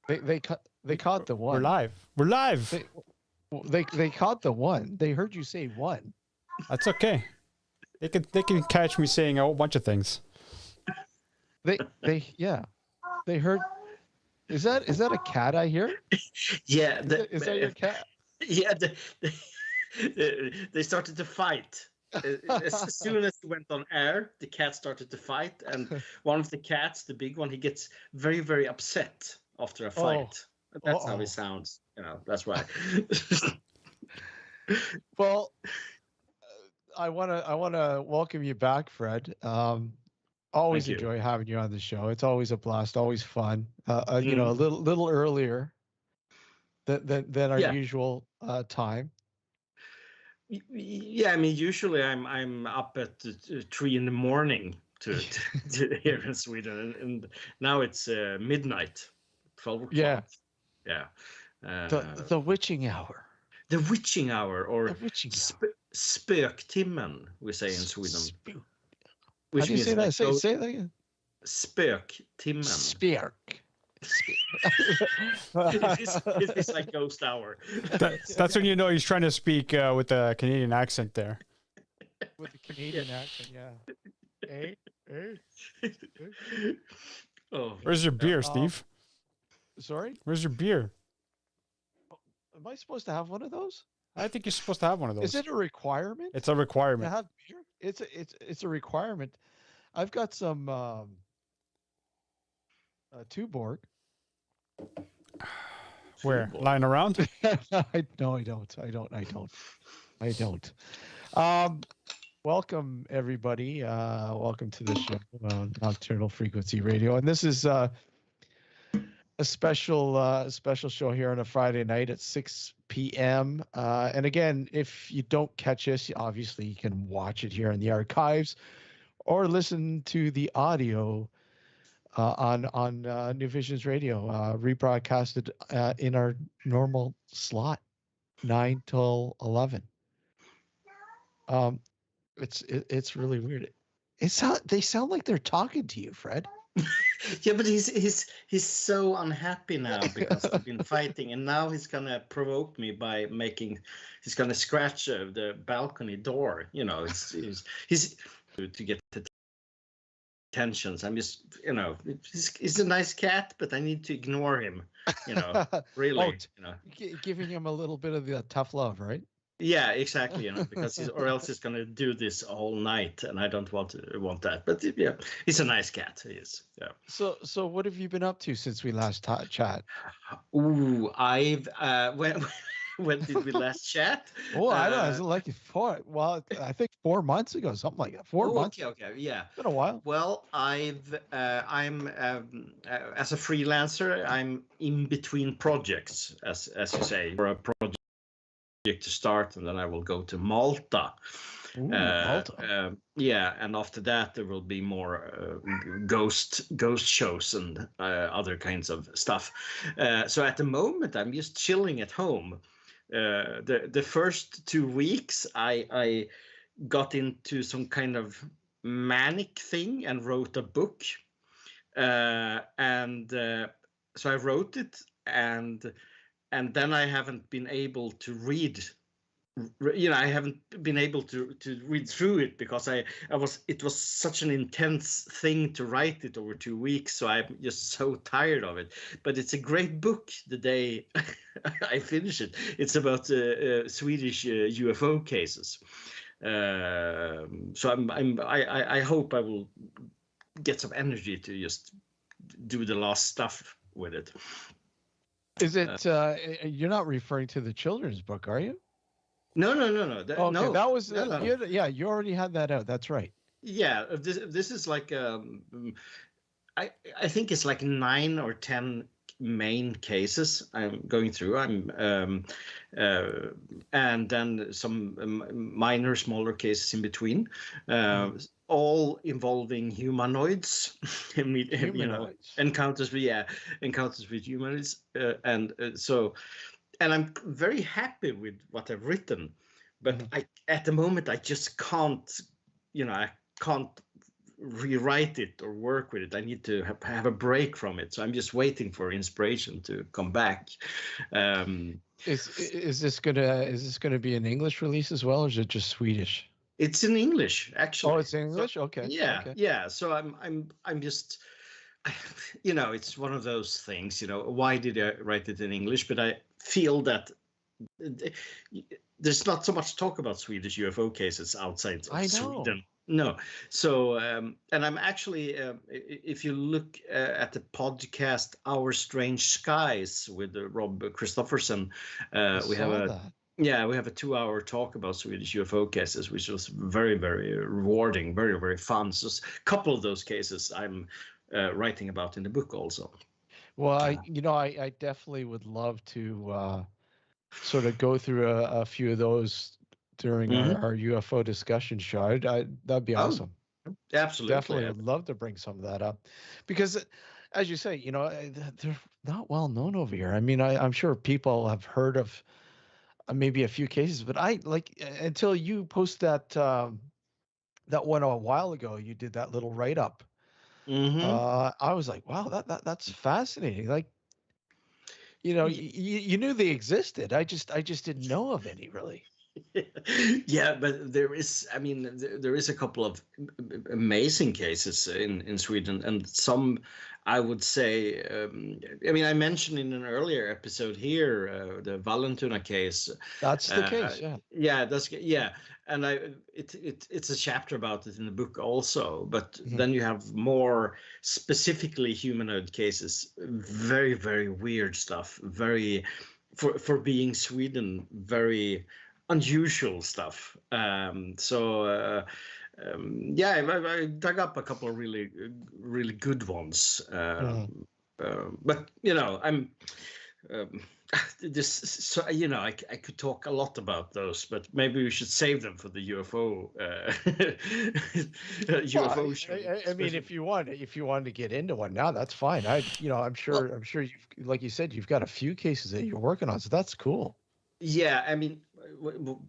They caught the one. We're live. We're live. They caught the one. They heard you say one. That's okay. They can catch me saying a whole bunch of things. They heard. Is that a cat I hear? Yeah. Is that your cat? Yeah. They started to fight. As soon as it went on air, the cat started to fight, and one of the cats, the big one, he gets very, very upset after a fight. That's how he sounds. That's why. Well, I wanna welcome you back, Fred. Always enjoy having you on the show. It's always a blast, always fun. A little earlier than our usual time. Yeah, I mean, usually I'm up at 3 a.m. to here in Sweden, and now it's midnight, 12 o'clock. Yeah. The witching hour. The witching hour, or spöktimmen, we say in Sweden. How do you say that? Say that again. Spöktimmen. Spök. It's like ghost hour. That's when you know he's trying to speak with a Canadian accent there. With the Canadian accent, yeah. Hey. Oh, where's your beer, Steve? Sorry? Where's your beer? Am I supposed to have one of those? I think you're supposed to have one of those. Is it a requirement? It's a requirement. To have beer? It's a requirement. I've got some Tuborg. Where? Lying around? No, I don't. Welcome everybody. Welcome to the show, Nocturnal Frequency Radio, and this is a special show here on a Friday night at 6 p.m. And again, if you don't catch us, obviously you can watch it here in the archives, or listen to the audio on New Visions Radio, rebroadcasted in our normal slot, 9 till 11. It's really weird. They sound like they're talking to you, Fred. Yeah, but he's so unhappy now because I've been fighting, and now he's gonna provoke me by he's gonna scratch the balcony door. He's to get the tensions. I'm just, he's a nice cat, but I need to ignore him. Really. Giving him a little bit of the tough love, right? Yeah, exactly. Because or else he's gonna do this all night, and I don't want that. But yeah, he's a nice cat. He is. Yeah. So what have you been up to since we last chat? Ooh, I've when did we last chat? Oh, I don't know. Is it like I think 4 months ago, something like that. 4 months. Okay, yeah. It's been a while. Well, I'm as a freelancer, I'm in between projects, as you say, for a project to start, and then I will go to Malta. Ooh, Malta. Yeah, and after that there will be more ghost shows and other kinds of stuff. So at the moment I'm just chilling at home. The first 2 weeks I got into some kind of manic thing and wrote a book, and so I wrote it, and then I haven't been able to read. I haven't been able to read through it because it was such an intense thing to write it over 2 weeks. So I'm just so tired of it. But it's a great book the day I finish it. It's about Swedish UFO cases. So I hope I will get some energy to just do the last stuff with it. Is it? You're not referring to the children's book, are you? No. No. That was you already had that out. That's right. Yeah, this is like I think it's like 9 or 10 main cases I'm going through. And then some minor, smaller cases in between. All involving humanoids, encounters with humanoids, and I'm very happy with what I've written, but at the moment I just can't, I can't rewrite it or work with it. I need to have a break from it. So I'm just waiting for inspiration to come back. Is this gonna be an English release as well, or is it just Swedish? It's in English, actually. Oh, it's English. So, Okay. yeah, Okay. yeah. So I'm just, you know, it's one of those things. You know, why did I write it in English? But I feel that there's not so much talk about Swedish UFO cases outside of Sweden. No. So, and I'm actually, if you look at the podcast Our Strange Skies with Rob Christopherson, we have a 2-hour talk about Swedish UFO cases, which was very, very rewarding, very, very fun. So a couple of those cases I'm writing about in the book also. Well, I definitely would love to sort of go through a few of those during our UFO discussion show. That'd be awesome. Absolutely. Definitely would love to bring some of that up, because as you say, you know, they're not well known over here. I mean, I'm sure people have heard of maybe a few cases, but I like, until you post that one a while ago, you did that little write up. I was like, wow, that's fascinating. Like, you know, you knew they existed. I just didn't know of any, really. Yeah, but there is a couple of amazing cases in Sweden, and some, I would say, I mentioned in an earlier episode here the Vallentuna case. That's the case, yeah. And it's a chapter about it in the book also, but then you have more specifically humanoid cases, very, very weird stuff, very, for being Sweden, very unusual stuff. I dug up a couple of really, really good ones. But you know, I'm I could talk a lot about those, but maybe we should save them for the UFO UFO show. I mean, if you wanted to get into one now, that's fine. I'm sure you've, like you said, you've got a few cases that you're working on, so that's cool. Yeah, I mean, one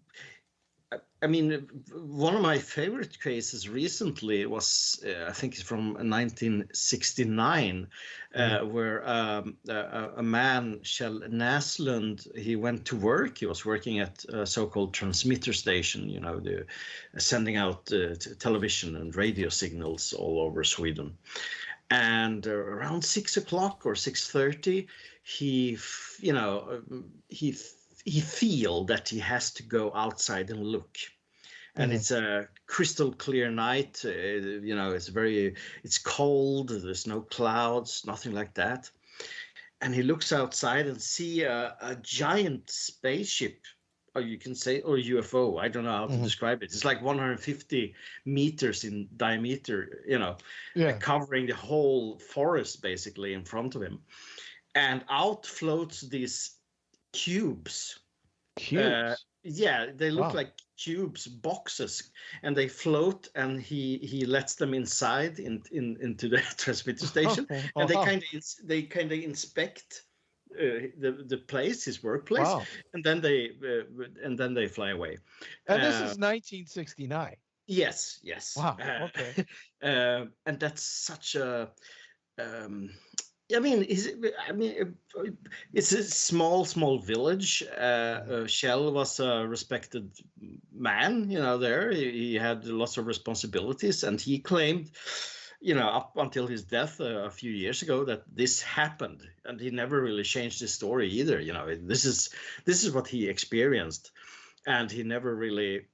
of my favorite cases recently was, I think it's from 1969, where a man, Kjell Näslund, he went to work. He was working at a so-called transmitter station, you know, sending out television and radio signals all over Sweden. And around 6 o'clock or 6:30, he feel that he has to go outside and look, and it's a crystal clear night. It's cold. There's no clouds, nothing like that. And he looks outside and see a giant spaceship, or you can say, or UFO. I don't know how to describe it. It's like 150 meters in diameter, covering the whole forest basically in front of him. And out floats these cubes. They look like cubes, boxes, and they float, and he lets them inside into the transmitter station. And they kind of inspect the place, his workplace. And then they fly away. And this is 1969. Yes. Wow. Okay. And that's such a it's a small village. Kjell was a respected man, there. He had lots of responsibilities, and he claimed, up until his death a few years ago, that this happened, and he never really changed his story either. This is what he experienced, and he never really.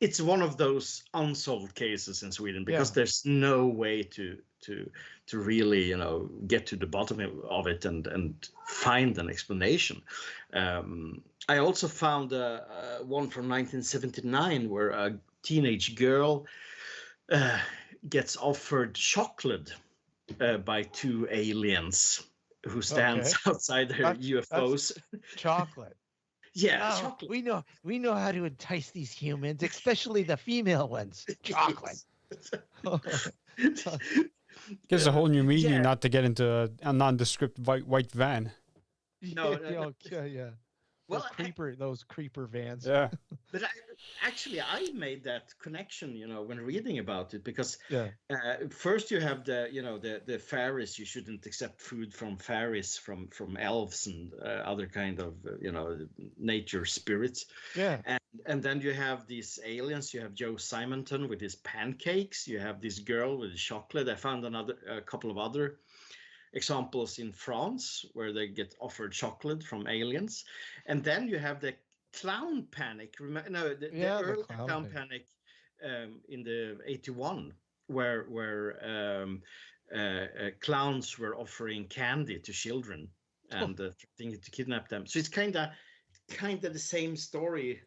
It's one of those unsolved cases in Sweden, because there's no way to really get to the bottom of it and find an explanation. I also found one from 1979 where a teenage girl gets offered chocolate by two aliens who stands outside her UFOs. That's chocolate. Yeah, oh, chocolate. We know how to entice these humans, especially the female ones. Chocolate. Gives a whole new meaning not to get into a nondescript white van. No. Yeah. those creeper vans. Yeah. But I made that connection, when reading about it, because first you have the fairies. You shouldn't accept food from fairies, from elves and other kind of nature spirits. Yeah. And then you have these aliens. You have Joe Simonton with his pancakes. You have this girl with the chocolate. I found a couple of other examples in France where they get offered chocolate from aliens. And then you have the clown panic. The early clown panic in the 81, where clowns were offering candy to children and threatening to kidnap them. So it's kind of the same story.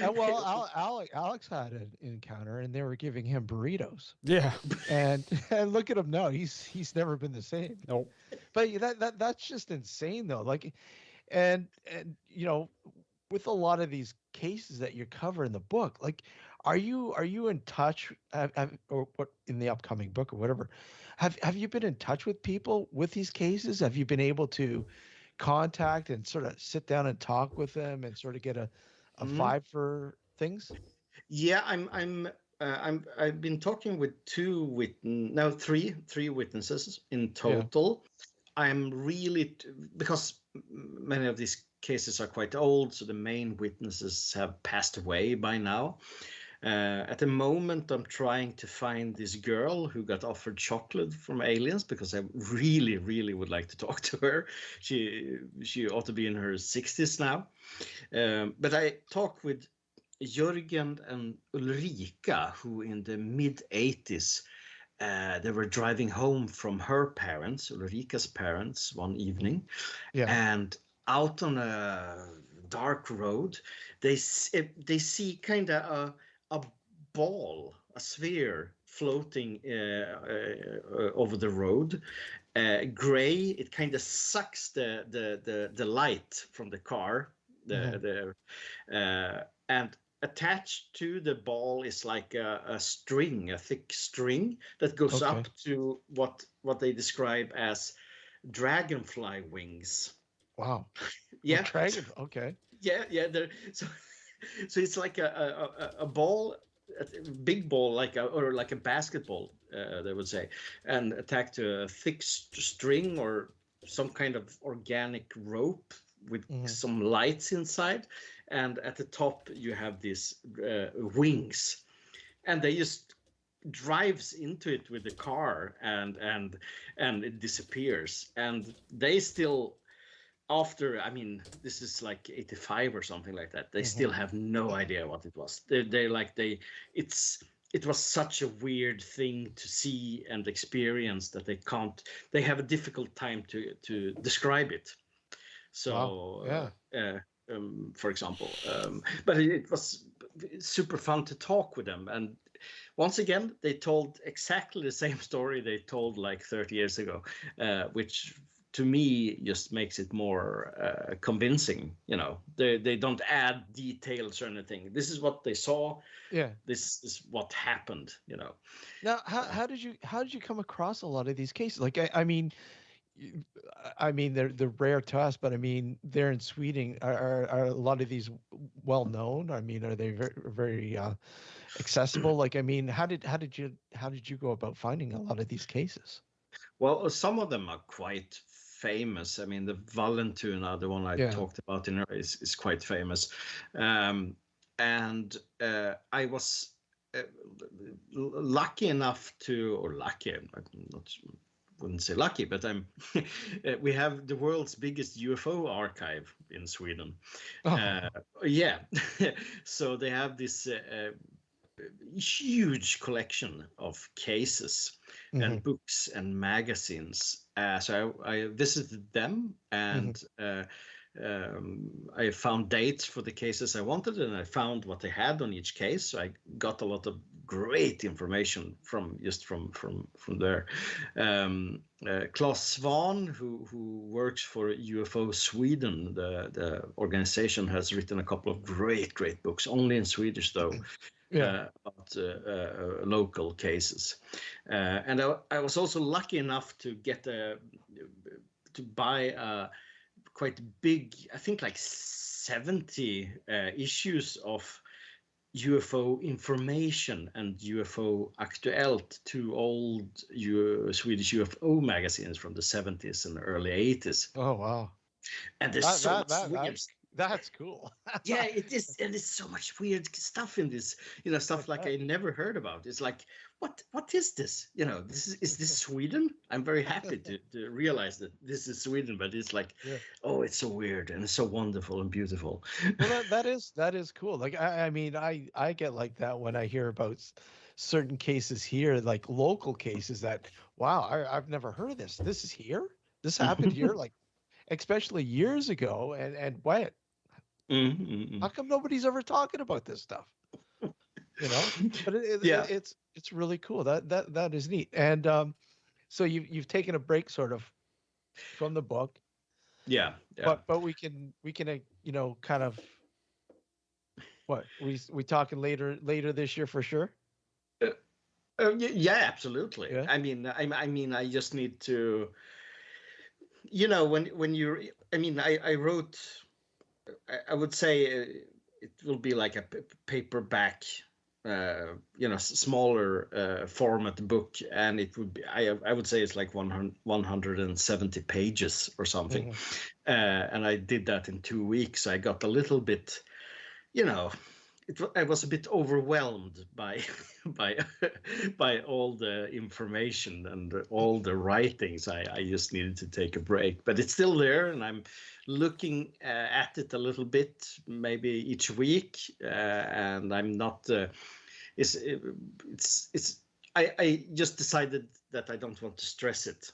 Well, Alex had an encounter, and they were giving him burritos. Yeah, and look at him now; he's never been the same. Nope. But that's just insane, though. Like, and with a lot of these cases that you cover in the book, like, are you in touch, or what in the upcoming book or whatever? Have you been in touch with people with these cases? Have you been able to contact and sort of sit down and talk with them and sort of get a vibe for things? Yeah, I've been talking with three witnesses in total. Yeah. I'm really, because many of these cases are quite old, so the main witnesses have passed away by now. At the moment, I'm trying to find this girl who got offered chocolate from aliens, because I really, really would like to talk to her. She ought to be in her 60s now. But I talked with Jörgen and Ulrika, who in the mid-80s, they were driving home from her parents, Ulrika's parents, one evening. Yeah. And out on a dark road, they see kind of a ball, a sphere floating over the road, gray. It kind of sucks the light from the car, and attached to the ball is like a string, a thick string that goes up to what they describe as dragonfly wings. Wow. Yeah. Dragon. Okay. Yeah. So it's like a ball, a big ball, or like a basketball, they would say, and attached to a thick string or some kind of organic rope with some lights inside, and at the top you have these wings, and they just drives into it with the car, and it disappears, and they still. After, this is like 85 or something like that. They still have no idea what it was. It was such a weird thing to see and experience that they have a difficult time to describe it. So, for example, but it was super fun to talk with them. And once again, they told exactly the same story they told like 30 years ago, which to me just makes it more convincing. They don't add details or anything. This is what they saw. Yeah. This is what happened. Now, how did you come across a lot of these cases? Like, they're rare to us, but they're in Sweden. Are a lot of these well known? Are they very, very accessible? Like, how did you go about finding a lot of these cases? Well, some of them are quite famous. The Vallentuna, the one I talked about is quite famous. And I was lucky enough wouldn't say lucky, but we have the world's biggest UFO archive in Sweden. So they have this huge collection of cases and books and magazines. So I visited them, and I found dates for the cases I wanted, and I found what they had on each case. So I got a lot of great information from there. Claes Svan, who works for Ufo Sweden, the organization, has written a couple of great books, only in Swedish though. About local cases, and I was also lucky enough to get to buy a quite big, I think like 70 issues of UFO information and UFO Aktuellt, two old Swedish UFO magazines from the 70s and early 80s. Oh wow. And there's so much weird. That's cool. Yeah, it is, and there's so much weird stuff in this. Stuff like I never heard about. It's like, what is this? Is this Sweden? I'm very happy to realize that this is Sweden, but it's like, oh, it's so weird and it's so wonderful and beautiful. Well, that is cool. Like I mean, I get like that when I hear about certain cases here, like local cases that, wow, I've never heard of this. This is here. This happened here, like especially years ago, and what? How come nobody's ever talking about this stuff? But it's really cool. That is neat. And so you've taken a break sort of from the book. Yeah. But we can kind of what we talking later this year for sure. Yeah, absolutely. Yeah. I mean, I just need to, when you're, I wrote. I would say it will be like a paperback, smaller format book, and it would be. I would say it's like 170 pages or something, and I did that in 2 weeks. I got a little bit, I was a bit overwhelmed by by all the information and all the writings. I just needed to take a break, but it's still there, and I'm looking at it a little bit, maybe each week, and I'm not. I just decided that I don't want to stress it.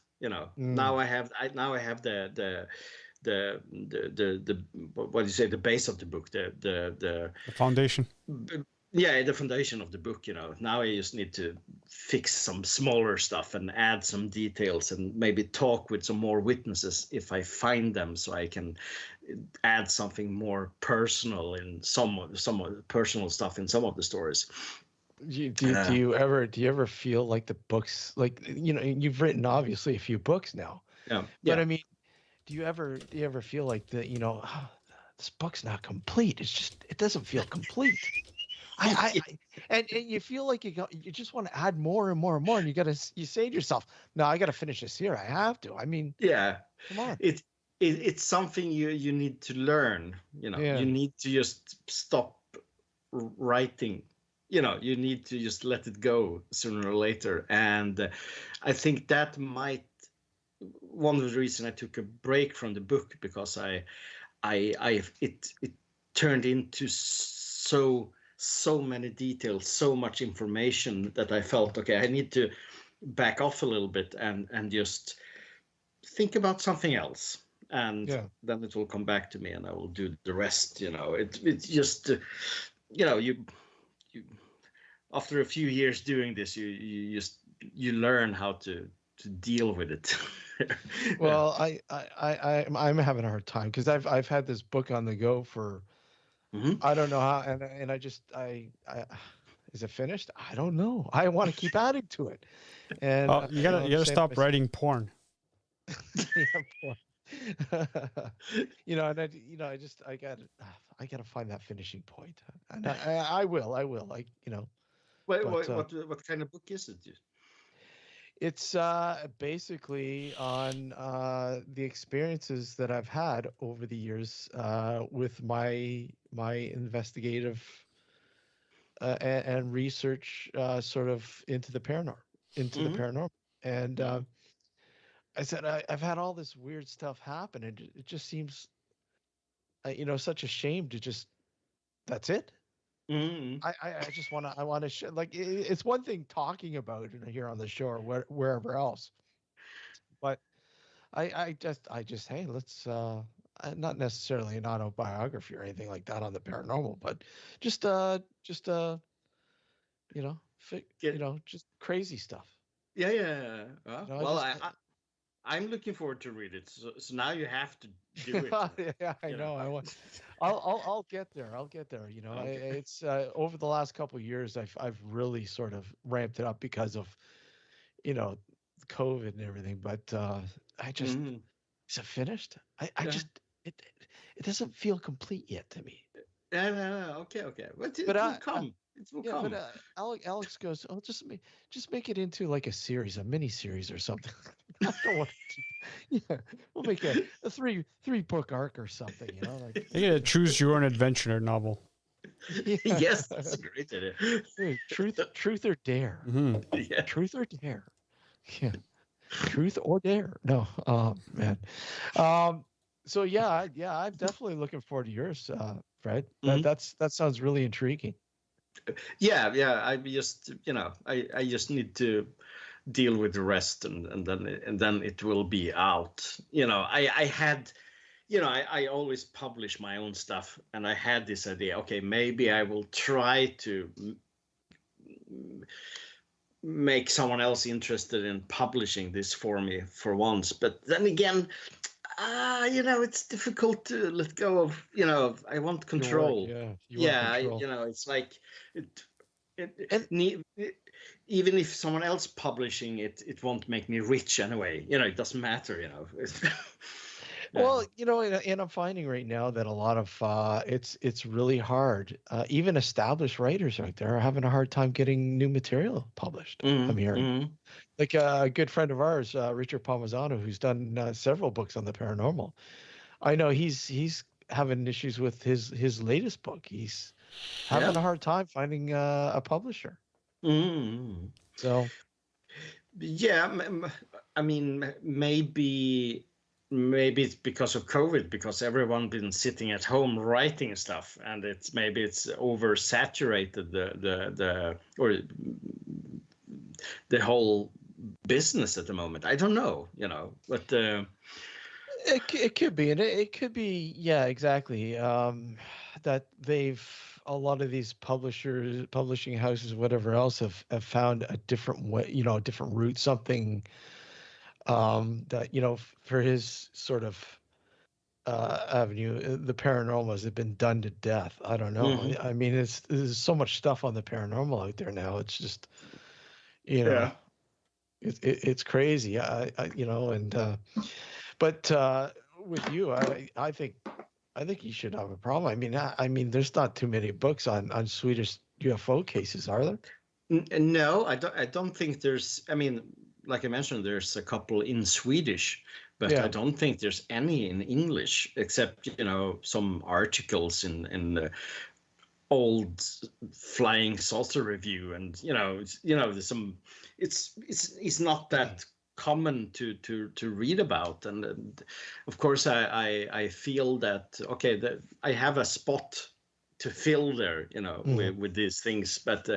Now I have the what do you say, the base of the book, the foundation. Yeah, the foundation of the book. Now I just need to fix some smaller stuff and add some details and maybe talk with some more witnesses if I find them, so I can add something more personal in some of the personal stuff in some of the stories. Do you ever feel like the books, like you've written obviously a few books now, but I mean, do you ever feel like this book's not complete? It doesn't feel complete. And you feel like you just want to add more and more and more, and you say to yourself, no, I got to finish this here. I have to. I mean, come on. It's something you need to learn. You need to just stop writing. You need to just let it go sooner or later. And I think that might one of the reasons I took a break from the book, because it turned into so many details, so much information that I felt, okay, I need to back off a little bit and just think about something else, and then it will come back to me and I will do the rest. It's just you after a few years doing this, you learn how to deal with it. Well, I'm having a hard time because I've had this book on the go for I don't know how, and I is it finished? I don't know. I want to keep adding to it. And you gotta stop writing porn. Porn. And I gotta find that finishing point, and I will. Like what kind of book is it? It's basically on the experiences that I've had over the years with my investigative and research sort of into the paranormal. And I said I've had all this weird stuff happen, and it just seems, such a shame to just. That's it. I just want to like it's one thing talking about it here on the show or wherever else, but I just hey, let's not necessarily an autobiography or anything like that on the paranormal, but just just crazy stuff. Yeah. I'm looking forward to read it. So now you have to do it. Yeah, I know. I want. I'll get there. Okay. It's over the last couple of years, I've really sort of ramped it up because of, COVID and everything. But I just is it finished? I just it doesn't feel complete yet to me. No, okay. But it But will come. It will yeah, come. but Alex goes, oh, just make it into like a series, a mini series or something. I don't want to. Yeah, we'll make a three book arc or something. You know, like You get a choose your own adventure novel. yeah. Yes, that's a great idea. Truth or dare. Mm-hmm. Yeah. Truth or dare. Yeah. Truth or dare. No. Man. So yeah, I'm definitely looking forward to yours, Fred. That sounds really intriguing. Yeah. I just, I just need to deal with the rest, and then it will be out. I had, I always publish my own stuff, and I had this idea. Okay, maybe I will try to make someone else interested in publishing this for me for once. But then again, it's difficult to let go of. I want control. You want control. It's like And even if someone else publishing it, it won't make me rich anyway. It doesn't matter. well, and I'm finding right now that a lot of it's really hard. Even established writers out there are having a hard time getting new material published. I'm hearing, like a good friend of ours, Richard Palmisano, who's done several books on the paranormal. I know he's having issues with his latest book. He's having a hard time finding a publisher. So, yeah, I mean, maybe it's because of COVID, because everyone been sitting at home writing stuff, and it's oversaturated the whole business at the moment. I don't know, but it could be, and it could be, yeah, exactly. That a lot of these publishing houses, whatever else, have found a different way, a different route, something that, for his sort of avenue, the paranormals have been done to death. I don't know. I mean, there's so much stuff on the paranormal out there now. It's just, it's crazy. But with you, I think you should have a problem. I mean, there's not too many books on Swedish UFO cases, are there? No, I don't think there's. I mean, like I mentioned, there's a couple in Swedish, but I don't think there's any in English, except some articles in the old Flying Saucer Review, and there's some. It's not that common to read about, and of course I feel that that I have a spot to fill there, with these things, but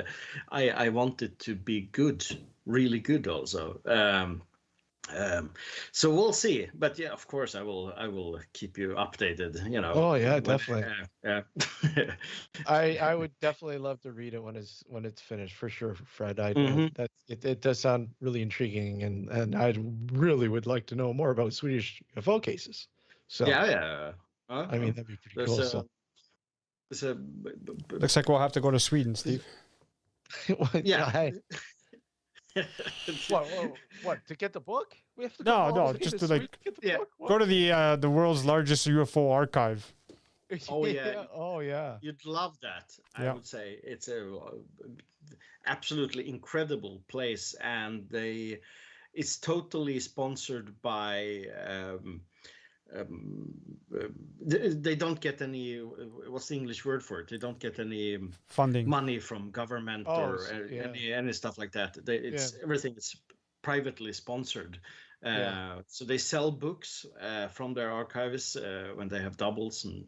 I want it to be good, really good also. So we'll see, but yeah, of course I will keep you updated. Oh yeah, definitely. Yeah. I would definitely love to read it when it's finished, for sure, Fred. It does sound really intriguing, and I really would like to know more about Swedish UFO cases. So yeah. I mean, that'd be pretty cool. Looks like we'll have to go to Sweden, Steve. Yeah. What, to get the book? We have to go just to go to the world's largest UFO archive. Oh yeah. Oh yeah. You'd love that. I would say it's a absolutely incredible place, and it's totally sponsored by. They don't get any. What's the English word for it? They don't get any funding, money from government any stuff like that. Everything is privately sponsored. So they sell books from their archives when they have doubles, and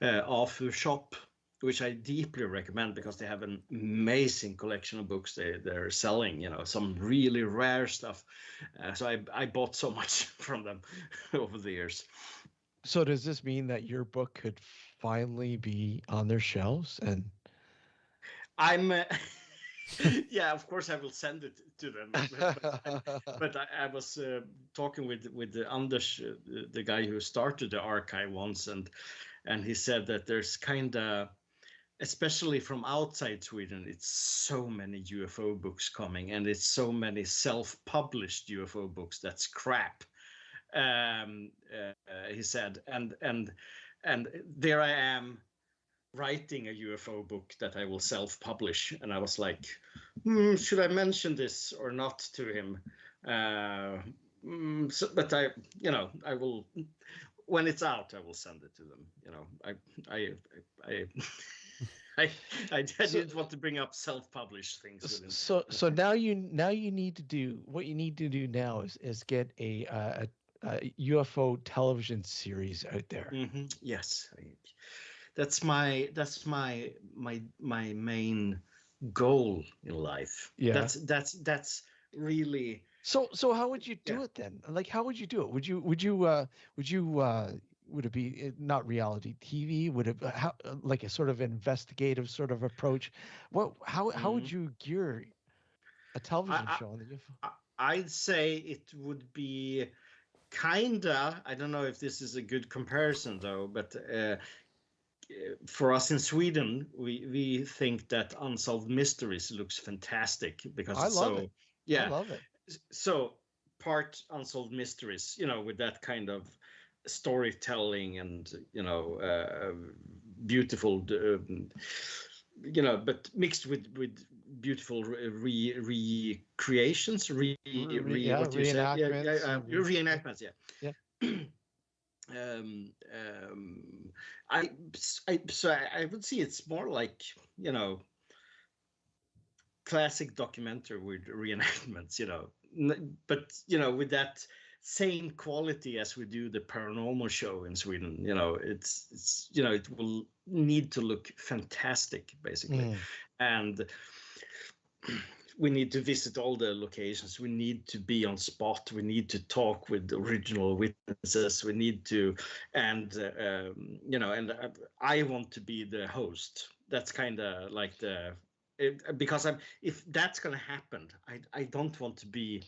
Ufo shop, which I deeply recommend, because they have an amazing collection of books they're selling, some really rare stuff. So I bought so much from them over the years. So does this mean that your book could finally be on their shelves? And I'm yeah, of course I will send it to them. But I was talking with Anders, the guy who started the archive once, and he said that there's kind of, especially from outside Sweden, it's so many UFO books coming, and it's so many self-published UFO books that's crap. he said, and there I am writing a UFO book that I will self-publish, and I was like, should I mention this or not to him? But I will, when it's out, I will send it to them. I didn't want to bring up self-published things. So now you need to do what you need to do now is get a UFO television series out there. Mm-hmm. Yes, that's my main goal in life. Yeah, that's really. So how would you do it then? Like, how would you do it? Would it be not reality TV? Would it like a sort of investigative sort of approach? How would you gear a television show on the UFO? I'd say it would be kinda. I don't know if this is a good comparison though, but for us in Sweden, we think that Unsolved Mysteries looks fantastic because I love it. Yeah, I love it. So part Unsolved Mysteries, with that kind of storytelling and beautiful, but mixed with beautiful recreations, reenactments. Yeah. I would say it's more like classic documentary with reenactments, but with that same quality as we do the paranormal show in Sweden. It's it will need to look fantastic basically, and we need to visit all the locations. We need to be on spot. We need to talk with original witnesses. We need to, and I want to be the host. That's kind of like because if that's going to happen, I don't want to be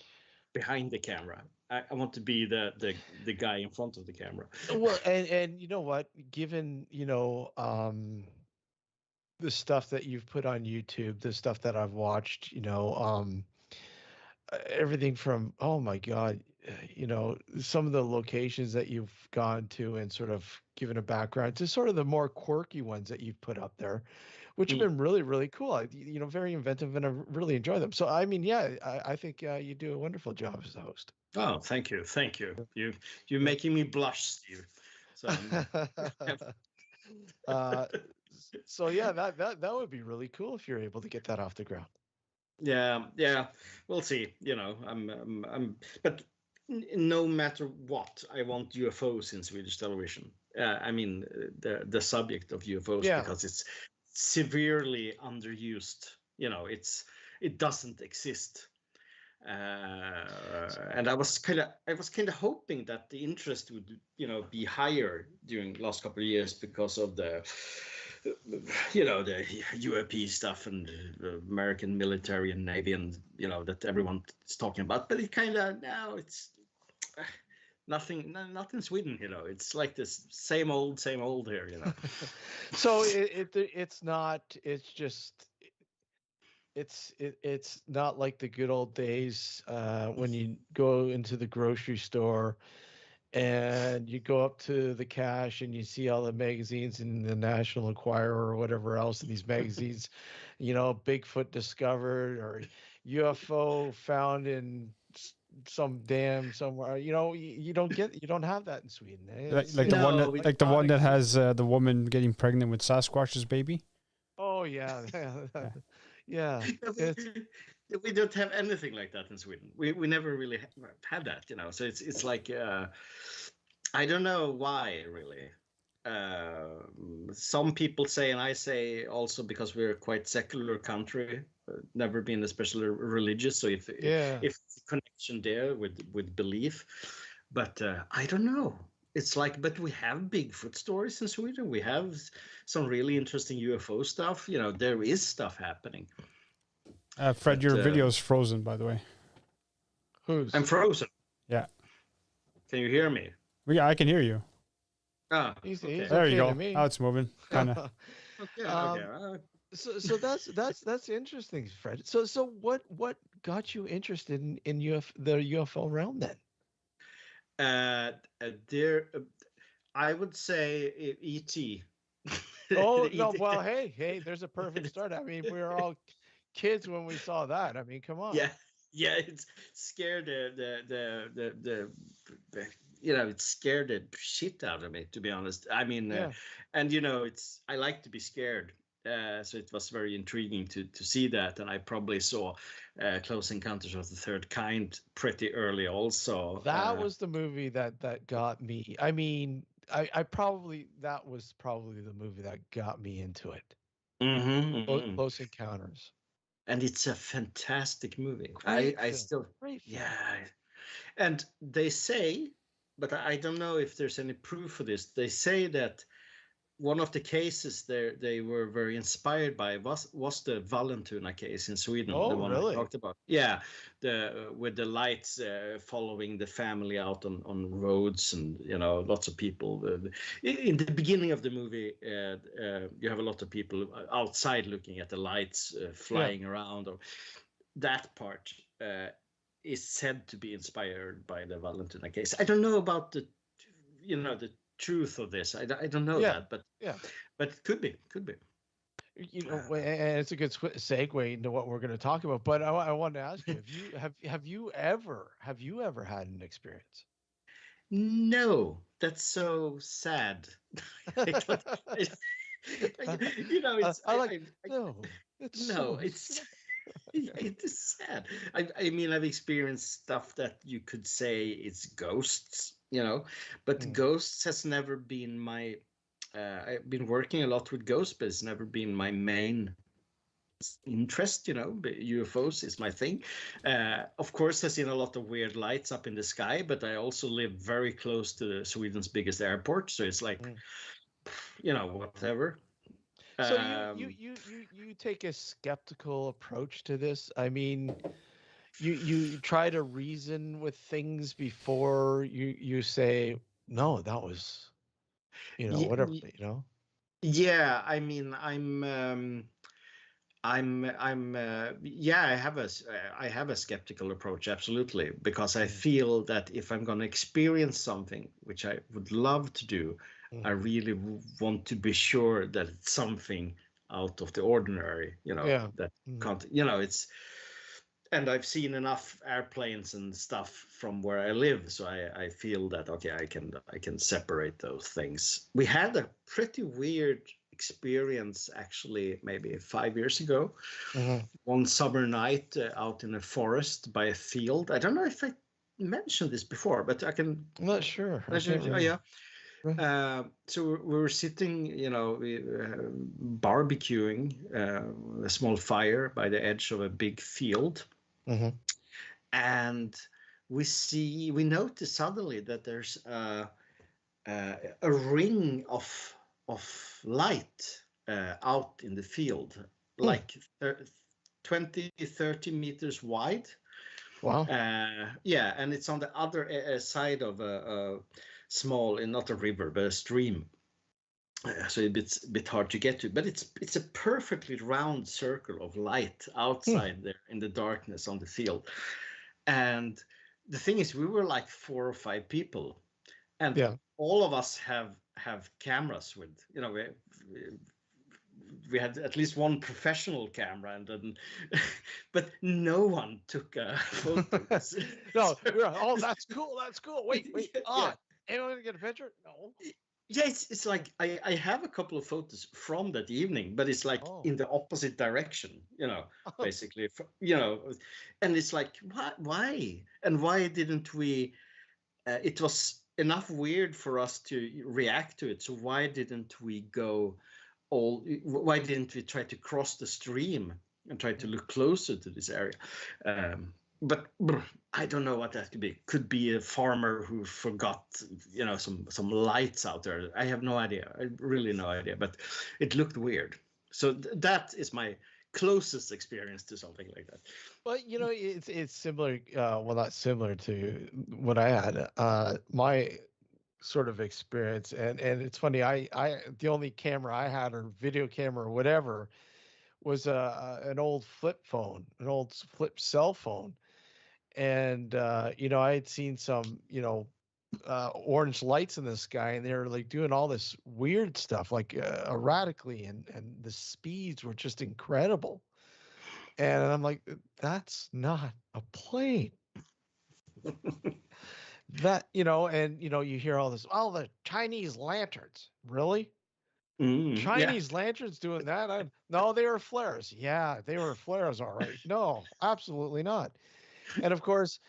behind the camera. I want to be the guy in front of the camera. Well, and you know what? Given the stuff that you've put on YouTube, the stuff that I've watched, everything from, oh my God, some of the locations that you've gone to and sort of given a background to sort of the more quirky ones that you've put up there, which have been really, really cool. Very inventive, and I really enjoy them. So, I mean, yeah, I think you do a wonderful job as a host. Oh, thank you. You're making me blush, Steve. So, so yeah, that would be really cool if you're able to get that off the ground. Yeah, we'll see. But no matter what, I want UFOs in Swedish television. I mean, the subject of UFOs, because it's severely underused. It doesn't exist. And I was kind of hoping that the interest would be higher during the last couple of years because of the the UAP stuff and American military and Navy and that everyone is talking about, but it kind of now it's nothing, not in Sweden. It's like this same old here. So it's not. It's just. It's not like the good old days when you go into the grocery store and you go up to the cash and you see all the magazines in the National Enquirer or whatever else in these magazines, Bigfoot discovered or UFO found in some dam somewhere. You don't have that in Sweden. The one that has the woman getting pregnant with Sasquatch's baby. Oh yeah. Yeah, we don't have anything like that in Sweden. We never really had that, So it's like I don't know why really. Some people say, and I say also because we're a quite secular country, never been especially religious. So if it's a connection there with belief, but I don't know. It's like, but we have Bigfoot stories in Sweden. We have some really interesting UFO stuff. There is stuff happening. Fred, your video is frozen, by the way. I'm frozen. Yeah. Can you hear me? Yeah, I can hear you. Ah, he's there you go. Now it's moving, kind of. Okay. So that's interesting, Fred. So what got you interested in the UFO realm then? There, I would say E.T. Oh no, E.T. well, hey, there's a perfect start. I mean, we were all kids when we saw that. I mean, come on. Yeah, yeah, it's scared the it scared the shit out of me, to be honest. I mean, Yeah. and it's I like to be scared. So it was very intriguing to see that, and I probably saw Close Encounters of the Third Kind pretty early also. That was the movie that got me. I mean, I probably that was probably the movie that got me into it. Mhm. Close Encounters. And it's a fantastic movie. Great I film. still, Great film. yeah. And they say, but I don't know if there's any proof for this. They say that one of the cases they were very inspired by was the Vallentuna case in Sweden, the Oh, one I really? talked about. Yeah, the with the lights following the family out on roads, and lots of people. In the beginning of the movie, you have a lot of people outside looking at the lights flying around. Or that part is said to be inspired by the Vallentuna case. I don't know about the truth of this. I don't know that, but it could be. And it's a good segue into what we're going to talk about. But I wanted to ask you: have you ever had an experience? No, that's so sad. It's it is sad. I mean, I've experienced stuff that you could say it's ghosts, but ghosts has never been my. I've been working a lot with ghosts, but it's never been my main interest. UFOs is my thing. Of course, I've seen a lot of weird lights up in the sky, but I also live very close to Sweden's biggest airport, so it's like, whatever. So you take a skeptical approach to this. I mean, you try to reason with things before you say no, that was whatever. Yeah, I mean, I have a skeptical approach, absolutely, because I feel that if I'm going to experience something, which I would love to do, I really want to be sure that it's something out of the ordinary, that can't, it's, and I've seen enough airplanes and stuff from where I live, so I feel that, okay, I can separate those things. We had a pretty weird experience, actually, maybe 5 years ago. One summer night out in a forest by a field. I don't know if I mentioned this before, but I can. I'm not sure. Yeah. So we were sitting, barbecuing a small fire by the edge of a big field, and we notice suddenly that there's a ring of light out in the field, like 20, 30 meters wide. Wow. Yeah, and it's on the other side of a small, not a river, but a stream. So it's a bit hard to get to, but it's a perfectly round circle of light outside there in the darkness on the field. And the thing is, we were like 4 or 5 people, and all of us have cameras with, we had at least one professional camera, and then, but no one took a photo. No, that's cool. That's cool. Wait. Anyone gonna get a picture? No. Yeah, it's like I have a couple of photos from that evening, but it's like in the opposite direction, basically, and it's like, why? And why didn't we? It was enough weird for us to react to it. So why didn't we why didn't we try to cross the stream and try to look closer to this area? But I don't know what that could be. Could be a farmer who forgot, some lights out there. I have no idea. I really no idea. But it looked weird. So that is my closest experience to something like that. Well, it's similar. Well, not similar to what I had. My sort of experience, and it's funny. The only camera I had, or video camera or whatever, was an old flip phone, an old flip cell phone. And I had seen some orange lights in the sky, and they were like doing all this weird stuff, like erratically, and the speeds were just incredible. And I'm like, that's not a plane. That, and you hear all this, oh, the Chinese lanterns. Really? Chinese lanterns doing that? No, they were flares. Yeah, they were flares, all right. No, absolutely not. And of course,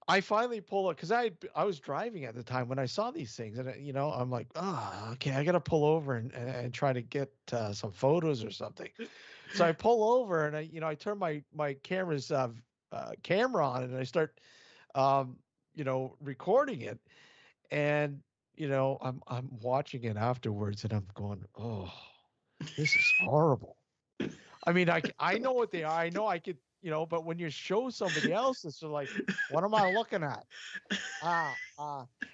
I finally pull it because I was driving at the time when I saw these things, and I'm like, oh, okay, I got to pull over and try to get some photos or something. So I pull over and I turn my camera's camera on, and I start recording it, and I'm watching it afterwards, and I'm going, oh, this is horrible. I mean, I know what they are. I know I could, but when you show somebody else, it's like, what am I looking at?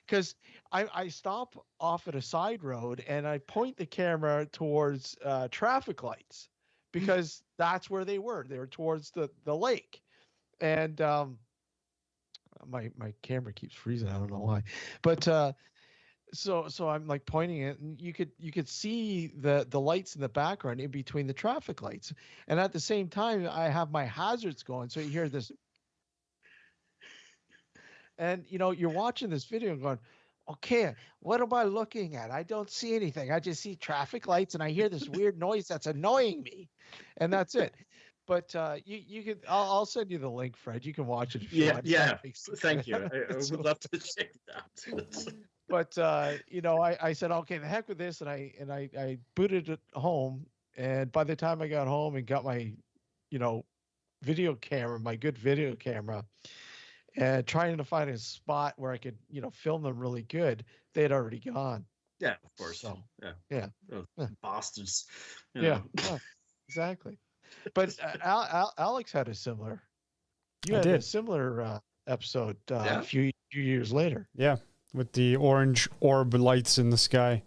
Because I stop off at a side road and I point the camera towards traffic lights, because that's where they were. They were towards the lake. And my camera keeps freezing. I don't know why, but so I'm like pointing it, and you could see the lights in the background in between the traffic lights, and at the same time I have my hazards going, so you hear this, and you're watching this video and going, okay, what am I looking at? I don't see anything. I just see traffic lights, and I hear this weird noise that's annoying me, and that's it. But you can, I'll send you the link, Fred. You can watch it if you want. Yeah. Thank you. I would love to check that. But I said, okay, the heck with this, and I booted it home. And by the time I got home and got my, video camera, my good video camera, and trying to find a spot where I could, film them really good, they had already gone. Yeah, of course. So, yeah. Bastards. Yeah, exactly. But Alex had a similar. You had a similar episode a few years later. Yeah, with the orange orb lights in the sky.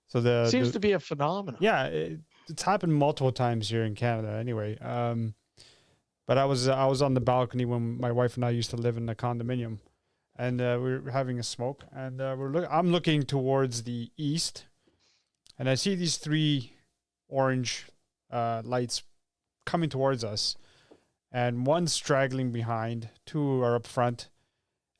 So seems to be a phenomenon. Yeah, it's happened multiple times here in Canada. Anyway, but I was on the balcony when my wife and I used to live in a condominium, and we were having a smoke, and I'm looking towards the east, and I see these three orange lights coming towards us, and one's straggling behind, two are up front,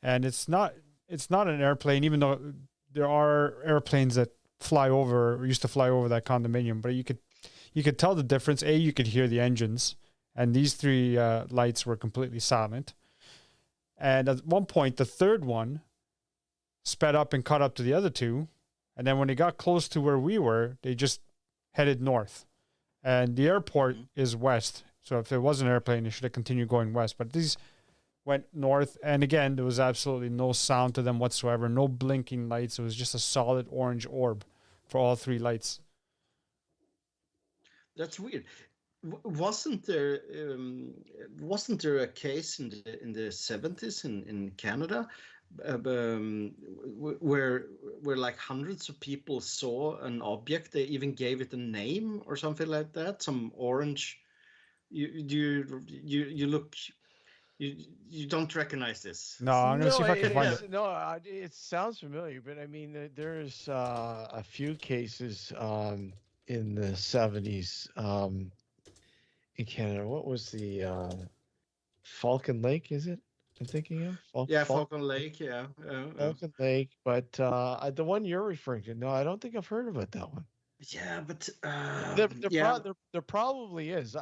and it's not an airplane, even though there are airplanes that fly over or used to fly over that condominium, but you could tell the difference. You could hear the engines, and these three lights were completely silent. And at one point, the third one sped up and caught up to the other two, and then when they got close to where we were, they just headed north. And the airport is west. So if it was an airplane, it should have continued going west. But these went north. And again, there was absolutely no sound to them whatsoever. No blinking lights. It was just a solid orange orb for all three lights. That's weird. Wasn't there a case in the 70s in Canada where like hundreds of people saw an object? They even gave it a name or something like that. Some orange. You don't recognize this? No, I'm gonna see if I can find it. No, it sounds familiar, but I mean, there's a few cases in the 70s in Canada. What was the Falcon Lake? Is it? I'm thinking of Falcon Lake. Yeah, Falcon Lake. But the one you're referring to, no, I don't think I've heard about that one. Yeah, but there probably is.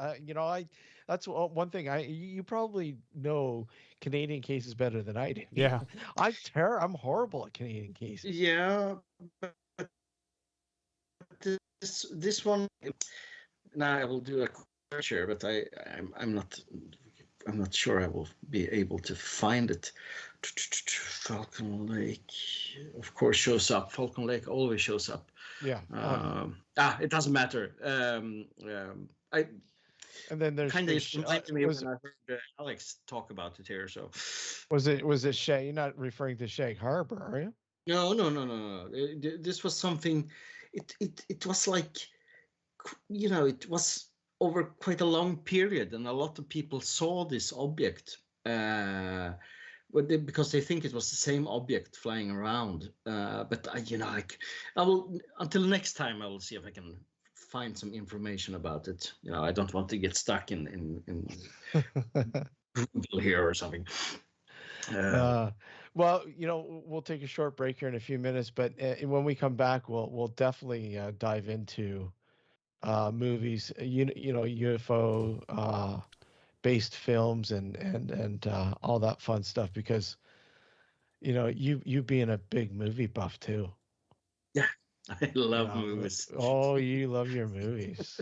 That's one thing. You probably know Canadian cases better than I do. Yeah, I'm horrible at Canadian cases. Yeah, but this one. Now I will do a search, but I'm not sure I will be able to find it. Falcon Lake, of course, shows up. Falcon Lake always shows up. Yeah. It doesn't matter. And then there's kind of reminded me when I heard Alex talk about it here. So was it Shag? You're not referring to Shag Harbor, are you? No. This was something. It was like, it was over quite a long period, and a lot of people saw this object because they think it was the same object flying around. But I will, until next time, I will see if I can find some information about it. I don't want to get stuck in Google here or something. Well, we'll take a short break here in a few minutes, but when we come back, we'll definitely dive into movies, UFO based films and all that fun stuff, because you being a big movie buff too. Yeah, I love movies. Oh, you love your movies.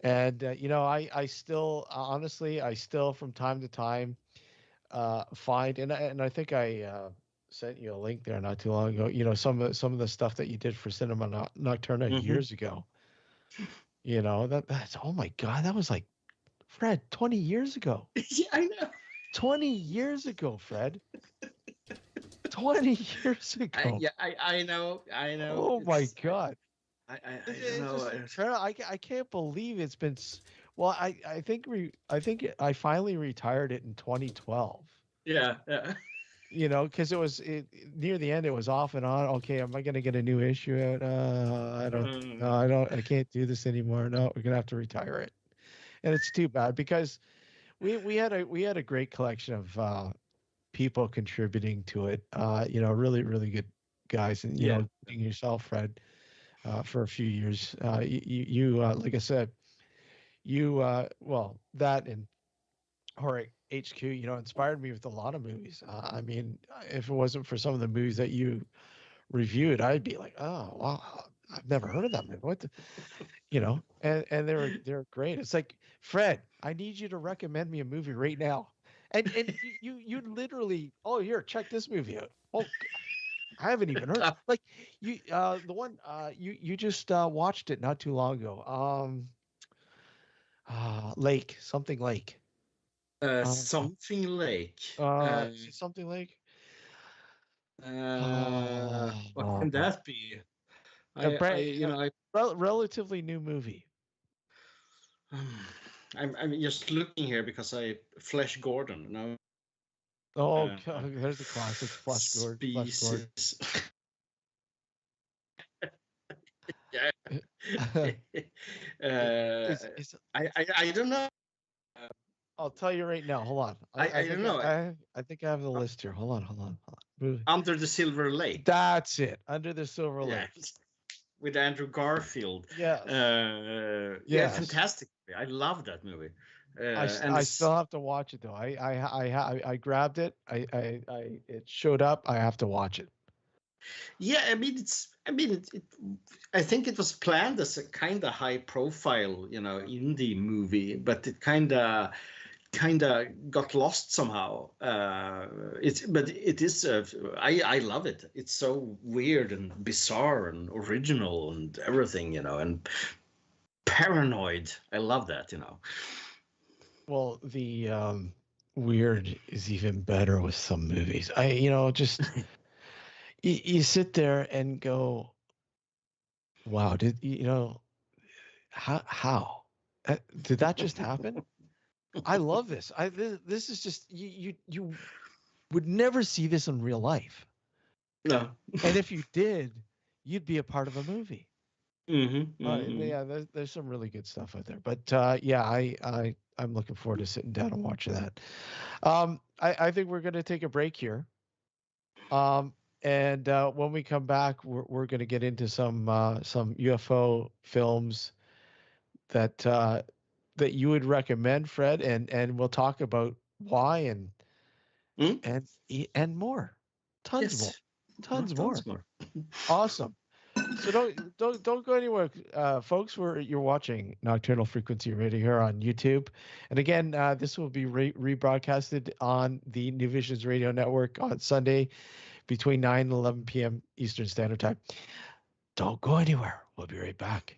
And I still honestly, I still from time to time find, and I think I sent you a link there not too long ago. Some of the stuff that you did for Cinema Nocturna years ago. That's, oh my God, that was like, Fred, 20 years ago. Yeah, I know. 20 years ago, Fred. 20 years ago. I know. Oh my God. I don't know. Fred, I can't believe it's been. Well, I think I finally retired it in 2012. Yeah. Because it was near the end. It was off and on. Okay, am I going to get a new issue out? I don't. No, I don't. I can't do this anymore. No, we're gonna have to retire it. And it's too bad, because we had a great collection of people contributing to it. Really, really good guys, and including yourself, Fred, for a few years. You like I said, that and Horror HQ, inspired me with a lot of movies. I mean, if it wasn't for some of the movies that you reviewed, I'd be like, oh wow, I've never heard of that movie. What the, and they're great. It's like, Fred, I need you to recommend me a movie right now. And you literally, oh, here, check this movie out. Oh, I haven't even heard. Like you, the one you just watched it not too long ago. Lake, something Lake. Something Lake. Something Lake. What can that be? Relatively new movie. I'm just looking here because Flash Gordon. No. Oh, there's the classic Flash Gordon. Flash Gordon. Yeah. I don't know. I'll tell you right now. Hold on. I don't know. I think I have the list here. Hold on. Under the Silver Lake. That's it. Under the Silver Lake. With Andrew Garfield. Yeah. Yeah, fantastic. I love that movie. I still have to watch it though. I grabbed it. It showed up. I have to watch it. Yeah, I think it was planned as a kind of high profile, indie movie, but it kind of got lost somehow. It is. I love it. It's so weird and bizarre and original and everything, and paranoid. I love that, Well, the weird is even better with some movies. Just you sit there and go, wow, how did that just happen? I love this. This is just you would never see this in real life. No. And if you did, you'd be a part of a movie. Yeah, there's some really good stuff out there. But I'm looking forward to sitting down and watching that. I think we're going to take a break here. And when we come back, we're going to get into some UFO films that you would recommend, Fred, and we'll talk about why and more, tons more. Awesome. So don't go anywhere, folks. You're watching Nocturnal Frequency Radio here on YouTube, and again, this will be rebroadcasted on the New Visions Radio Network on Sunday between 9 and 11 p.m. Eastern Standard Time. Don't go anywhere. We'll be right back.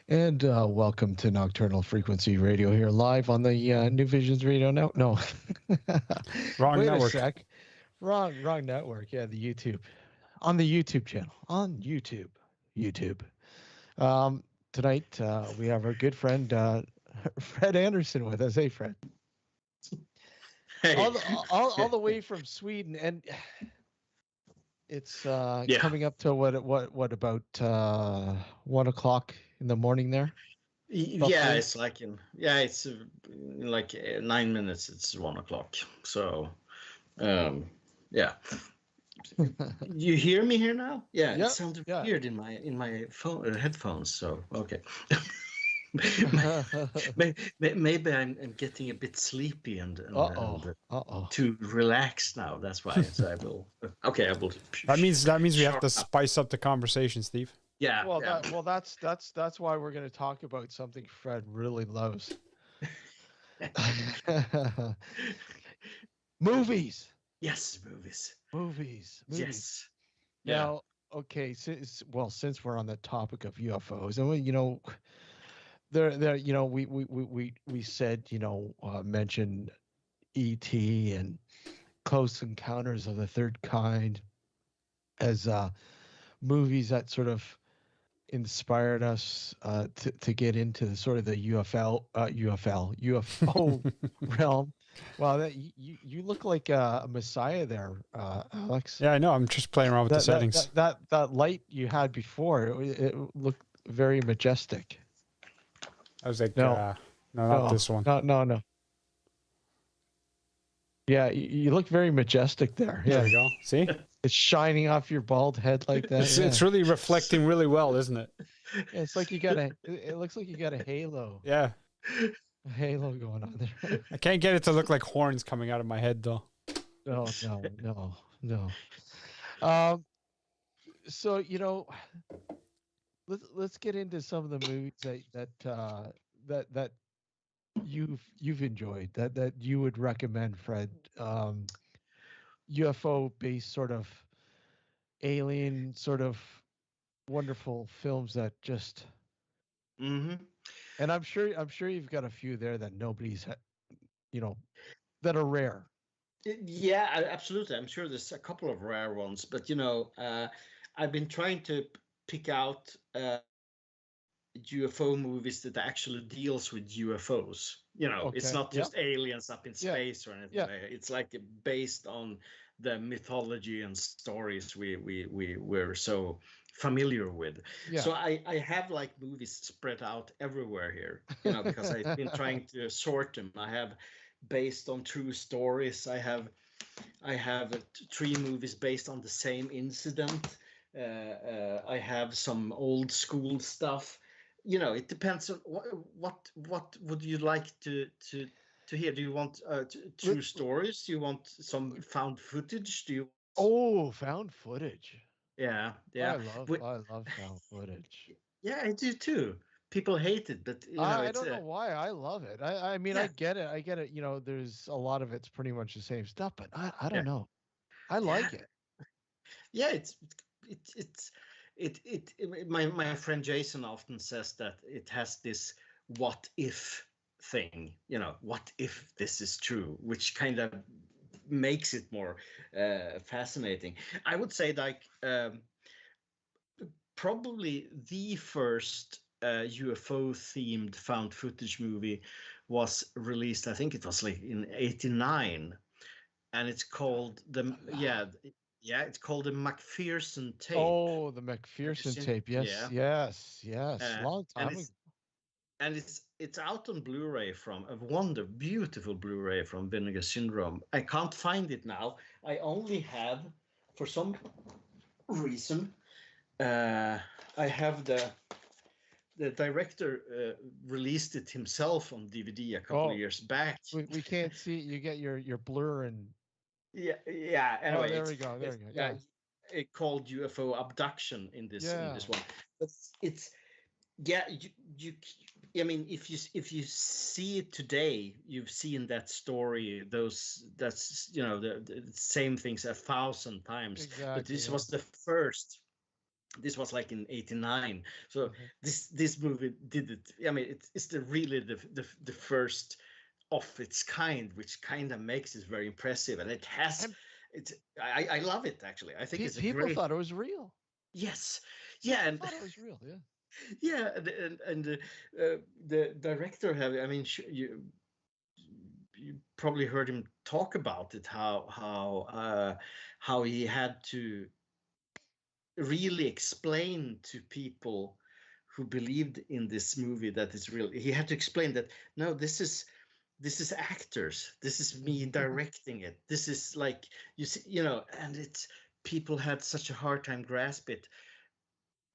And welcome to Nocturnal Frequency Radio here live on the New Visions Radio. No. Wrong Wait network. a sec. Wrong network. Yeah, the YouTube. On the YouTube channel. On YouTube. Tonight we have our good friend Fred Andersson with us. Hey, Fred. Hey. All the way from Sweden, and it's coming up to what about 1 o'clock in the morning there? Yeah, it's like it's in like 9 minutes. It's 1 o'clock. So, yeah. You hear me here now? Yeah, Yep, it sounded yeah. weird in my phone headphones. So okay. Maybe I'm getting a bit sleepy and too relaxed now. That's why. So I will. Okay, I will. That means we have to spice up the conversation, Steve. Yeah. Well, that's why we're going to talk about something Fred really loves. Movies. Yes, movies. Yes. Now, okay, since we're on the topic of UFOs, and you know, there, you know, we said, you know, mention E.T. and Close Encounters of the Third Kind as movies that sort of inspired us to get into the sort of the UFO realm. Well, you look like a messiah there, Alex. Yeah, I know. I'm just playing around with the settings. That light you had before, it looked very majestic. I was like, no, not this one. No. Yeah, you look very majestic there. Yeah. There we go. See? It's shining off your bald head like that. It's really reflecting really well, isn't it? It's like it looks like you got a halo. Yeah. A halo going on there. I can't get it to look like horns coming out of my head, though. No. So, you know, let's get into some of the movies that you've enjoyed that you would recommend, Fred. UFO based sort of alien sort of wonderful films that just and I'm sure you've got a few there that nobody's you know, that are rare. Yeah, absolutely. I'm sure there's a couple of rare ones, but you know, I've been trying to pick out UFO movies that actually deals with UFOs. You know, it's not just aliens up in space or anything. Yeah. It's like based on the mythology and stories we're so familiar with. Yeah. So I have like movies spread out everywhere here, you know, because I've been trying to sort them. I have based on true stories. I have 3 movies based on the same incident. I have some old school stuff. You know, it depends on what would you like to hear? Do you want true stories? Do you want some found footage? Do you? Found footage. Yeah. I love found footage. Yeah, I do too. People hate it, but you know, I don't know why. I love it. I mean, I get it. You know, there's a lot of it's pretty much the same stuff, but I don't know. I like it. Yeah, my friend Jason often says that it has this what if thing, you know, what if this is true, which kind of makes it more fascinating. I would say like probably the first UFO themed found footage movie was released, I think it was like in 89, and it's called it's called the McPherson tape. Oh, the McPherson tape. Yes. Long time ago. And it's out on Blu-ray from a beautiful Blu-ray from Vinegar Syndrome. I can't find it now. I only have, for some reason, I have the director released it himself on DVD a couple of years back. We can't see it. You get your blur and. Yeah. Anyway, there we go. Yeah. It called UFO Abduction in this one. But it's I mean, if you see it today, you've seen that story. That's you know the same things 1,000 times. Exactly, but this was the first This was like in '89. So Mhm. this movie did it. I mean, it's really the first of its kind, which kind of makes it very impressive, and it has. And I love it actually. I think it's a people great. thought it was real. Yes, yeah, People and thought it was real. Yeah. yeah, the director have. I mean, you probably heard him talk about it. How he had to really explain to people who believed in this movie that it's real. He had to explain that no, this is actors. This is me directing it. This is like you see, and it's people had such a hard time grasp it.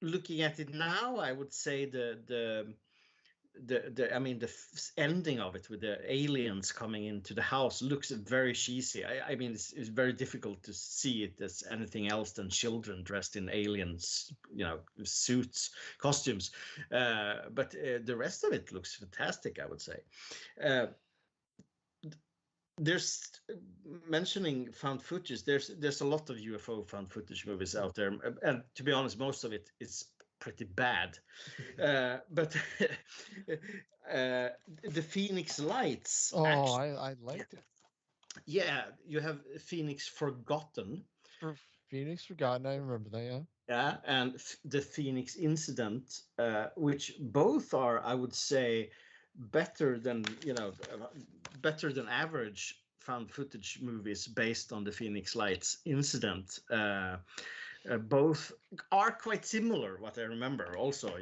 Looking at it now, I would say the I mean ending of it with the aliens coming into the house looks very cheesy. I mean it's very difficult to see it as anything else than children dressed in aliens, suits, costumes. But the rest of it looks fantastic, I would say. Uh, there's mentioning found footage. There's a lot of UFO found footage movies out there, and to be honest, most of it is pretty bad. But the Phoenix Lights. Oh, Actually, I liked it. yeah, you have Phoenix Forgotten. For Phoenix Forgotten, I remember that. Yeah. Yeah, and the Phoenix Incident, which both are, I would say, better than better than average found footage movies based on the Phoenix Lights incident. Both are quite similar. What I remember, also,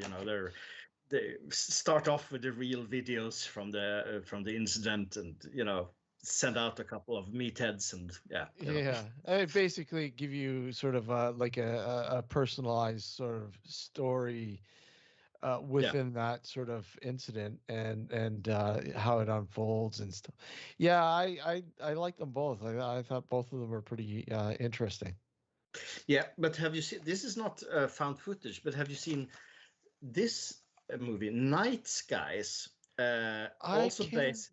they start off with the real videos from the incident, and send out a couple of meatheads, and Yeah, I basically give you sort of like a personalized sort of story yeah. within that sort of incident and how it unfolds and stuff. Yeah, I like them both. I thought both of them were pretty interesting. Yeah, but have you seen? This is not found footage, but have you seen this movie, Night Skies? I Also can't based,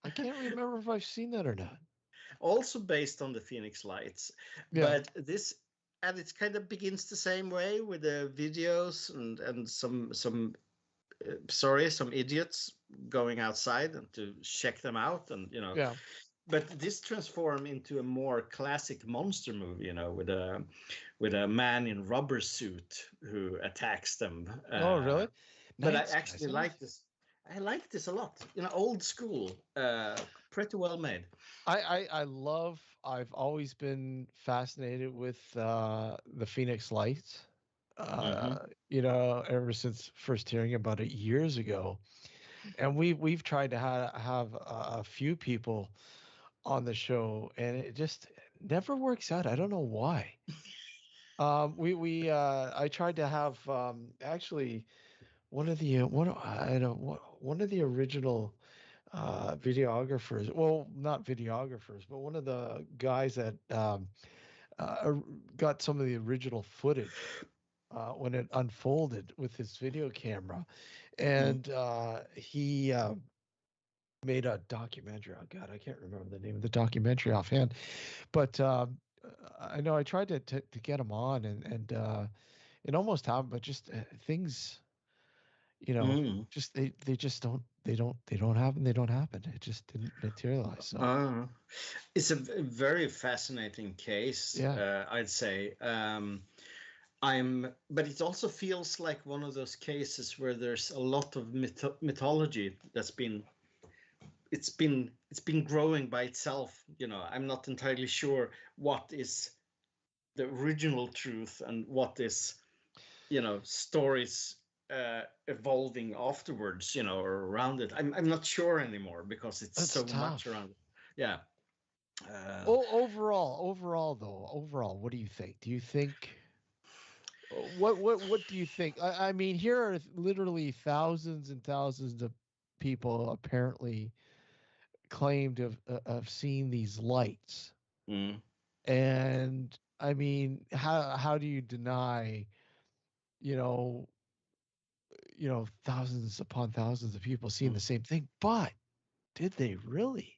I can't remember if I've seen that or not. also based on the Phoenix Lights, Yeah. but this, and it kind of begins the same way with the videos and some idiots going outside and to check them out, and Yeah. but this transformed into a more classic monster movie, with a man in rubber suit who attacks them. Oh, really? But I Night Skies. actually like this. I like this a lot. Old school, pretty well made. I love. I've always been fascinated with the Phoenix Lights. Hmm. Ever since first hearing about it years ago, and we've tried to have a few people on the show, and it just never works out. I don't know why. We I tried to have actually one of the original videographers. Well, not videographers, but one of the guys that got some of the original footage when it unfolded with his video camera, Mm. and he made a documentary. Oh God, I can't remember the name of the documentary offhand, but I know I tried to get him on, and it almost happened, but just things, you know, Mm. just they just don't happen. They don't happen. It just didn't materialize. So Uh, it's a very fascinating case, yeah, I'd say. But it also feels like one of those cases where there's a lot of mythology it's been growing by itself. I'm not entirely sure what is the original truth and what is, stories evolving afterwards, or around it. I'm not sure anymore because it's it's so much tough. around it. Yeah. Uh, Overall, what do you think? Do you think what do you think? I mean, here are literally thousands and thousands of people apparently claimed to have seen these lights, mm, and I mean, how do you deny, you know, thousands upon thousands of people seeing mm, the same thing? But did they really?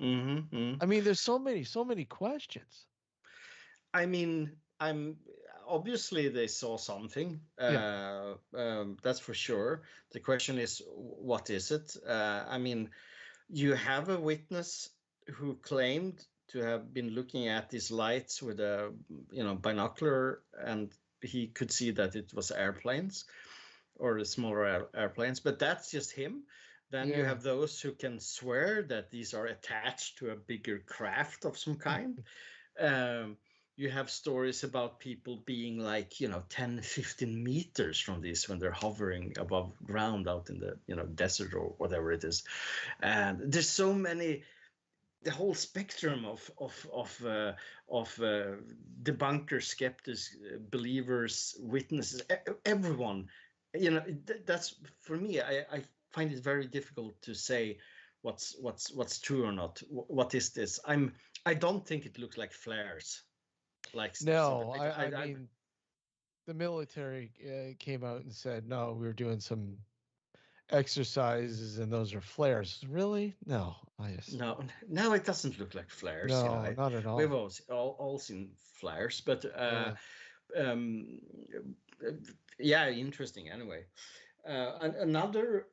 mm. I mean, there's so many questions. I mean, I'm obviously they saw something. That's for sure. The question is, what is it? I mean, you have a witness who claimed to have been looking at these lights with a binocular, and he could see that it was airplanes or the smaller airplanes, but that's just him. Then you have those who can swear that these are attached to a bigger craft of some kind. You have stories about people being like 10, 15 meters from this when they're hovering above ground out in the desert or whatever it is. And there's so many, the whole spectrum of debunkers, skeptics, believers, witnesses, everyone. That's, for me, I find it very difficult to say what's true or not. What is this? I don't think it looks like flares. No, I mean, the military came out and said, no, we were doing some exercises and those are flares. Really? No, no, it doesn't look like flares. No, not at all. We've all seen flares, but interesting anyway. Another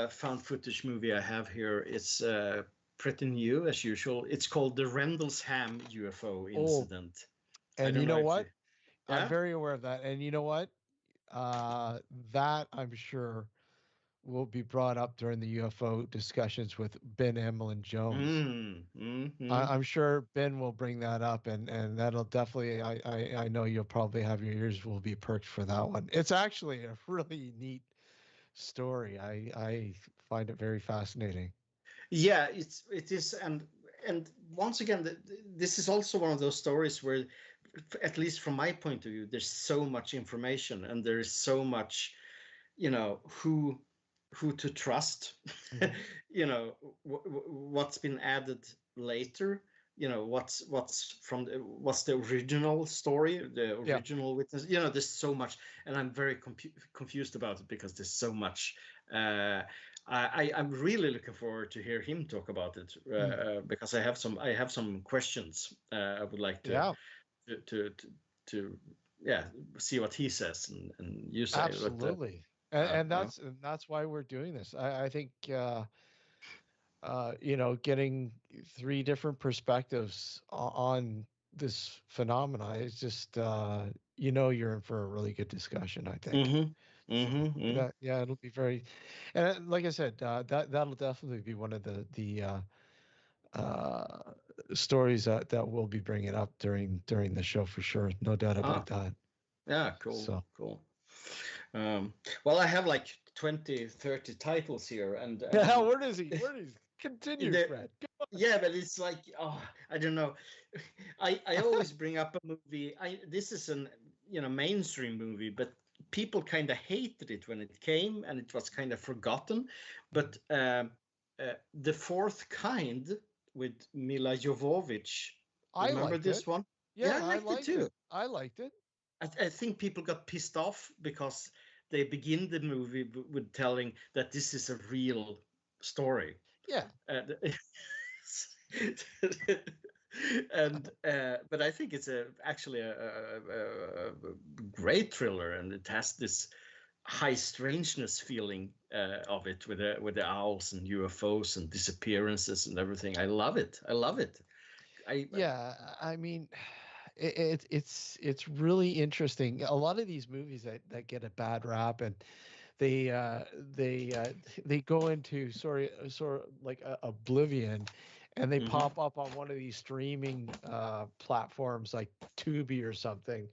found footage movie I have here is pretty new as usual. It's called the Randall's Ham UFO Incident. And you know what? I'm very aware of that. And you know what? That I'm sure will be brought up during the UFO discussions with Ben Emlyn Jones. I'm sure Ben will bring that up, and that'll definitely, I know you'll probably have your ears will be perked for that one. It's actually a really neat story. I find it very fascinating. Yeah, it is, and once again, this is also one of those stories where, at least from my point of view, there's so much information and there is so much, who to trust, what's been added later, what's the original story, the original witness, there's so much, and I'm very confused about it because there's so much. I'm really looking forward to hear him talk about it, because I have some questions. I would like to see what he says and you say. Absolutely. And that's why we're doing this. I think getting three different perspectives on this phenomena is just you're in for a really good discussion, I think. It'll be very, and like I said, that'll definitely be one of the stories that we'll be bringing up during the show for sure. No doubt about that. Yeah, cool. Cool. Well, I have like 20, 30 titles here, and where does he continue, Fred? Yeah, but it's like, I don't know. I always bring up a movie. This is an mainstream movie, but people kind of hated it when it came, and it was kind of forgotten. But The Fourth Kind with Mila Jovovich. Remember this one? Yeah, I liked it too. I liked it. I think people got pissed off because they begin the movie with telling that this is a real story. Yeah. But I think it's actually a great thriller, and it has this high strangeness feeling of it with the owls and UFOs and disappearances and everything. I love it. I mean, it's really interesting. A lot of these movies that get a bad rap, and they go into sort of like oblivion, and they pop up on one of these streaming platforms like Tubi or something,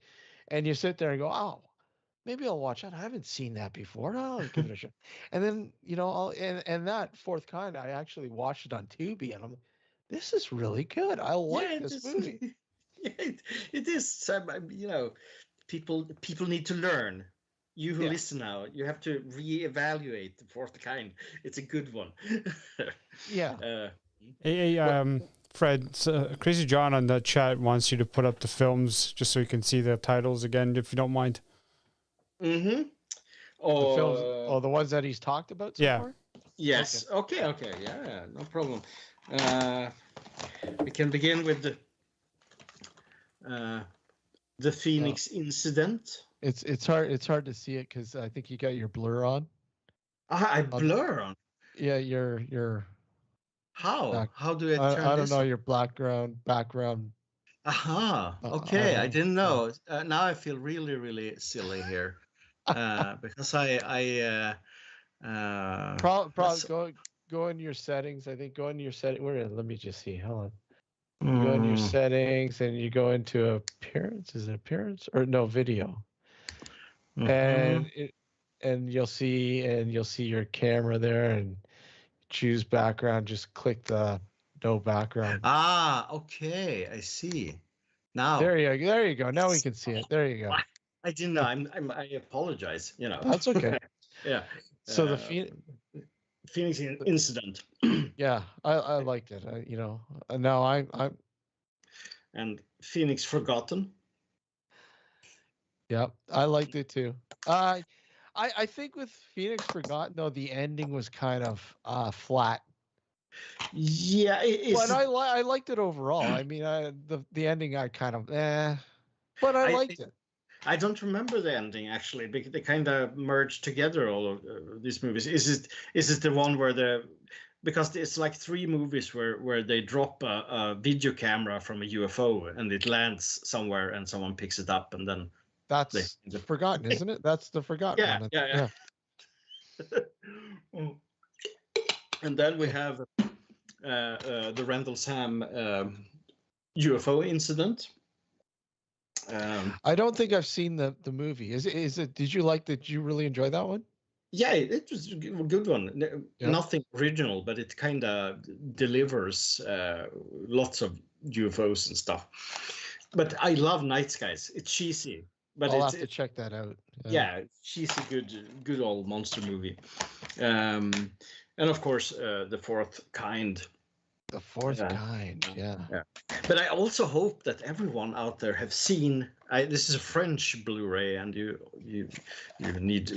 and you sit there and go, oh, maybe I'll watch that. I haven't seen that before. I'll give it a shot. And then and that Fourth Kind, I actually watched it on Tubi, and I'm like, this is really good. I like this movie. Yeah, it is. So, people need to learn. You who listen now, you have to reevaluate The Fourth Kind. It's a good one. Yeah. Hey, Fred, Crazy John on the chat wants you to put up the films just so you can see the titles again, if you don't mind. The films, the ones that he's talked about so far? Yes. Okay. Yeah, no problem. We can begin with the The Phoenix Incident. It's hard to see it because I think you got your blur on. I blur on. Yeah, your How? How do I turn I don't this know on? your background. Aha. Okay, I didn't know. Now I feel really, really silly here, because Probably go into your settings. I think go into your setting. Let me just see. Hold on. You go into your settings and you go into appearance. Is it appearance or no video? And you'll see your camera there and choose background. Just click the no background. Ah, okay, I see. Now there you go. Now we can see it. There you go. I didn't know. I apologize. That's okay. Yeah. So the Phoenix Incident. Yeah, I liked it. Now I'm and Phoenix Forgotten. Yeah, I liked it too. I think with Phoenix Forgotten though, the ending was kind of flat. Yeah, but I liked it overall. I mean, the ending I kind of but I liked it. I don't remember the ending actually. They kind of merged together all of these movies. Is it the one where because it's like 3 movies where they drop a video camera from a UFO and it lands somewhere and someone picks it up and then that's Forgotten, isn't it? That's the Forgotten one. Yeah. And then we have the Randall Sam UFO Incident. I don't think I've seen the movie. Is it? Did you really enjoy that one? Yeah, it was a good one. Yeah. Nothing original, but it kind of delivers lots of UFOs and stuff. But I love Night Skies. It's cheesy, but I'll have to check that out. Yeah, cheesy, good old monster movie. And of course, The Fourth Kind. The Fourth Kind, yeah. But I also hope that everyone out there have seen. This is a French Blu-ray, and you need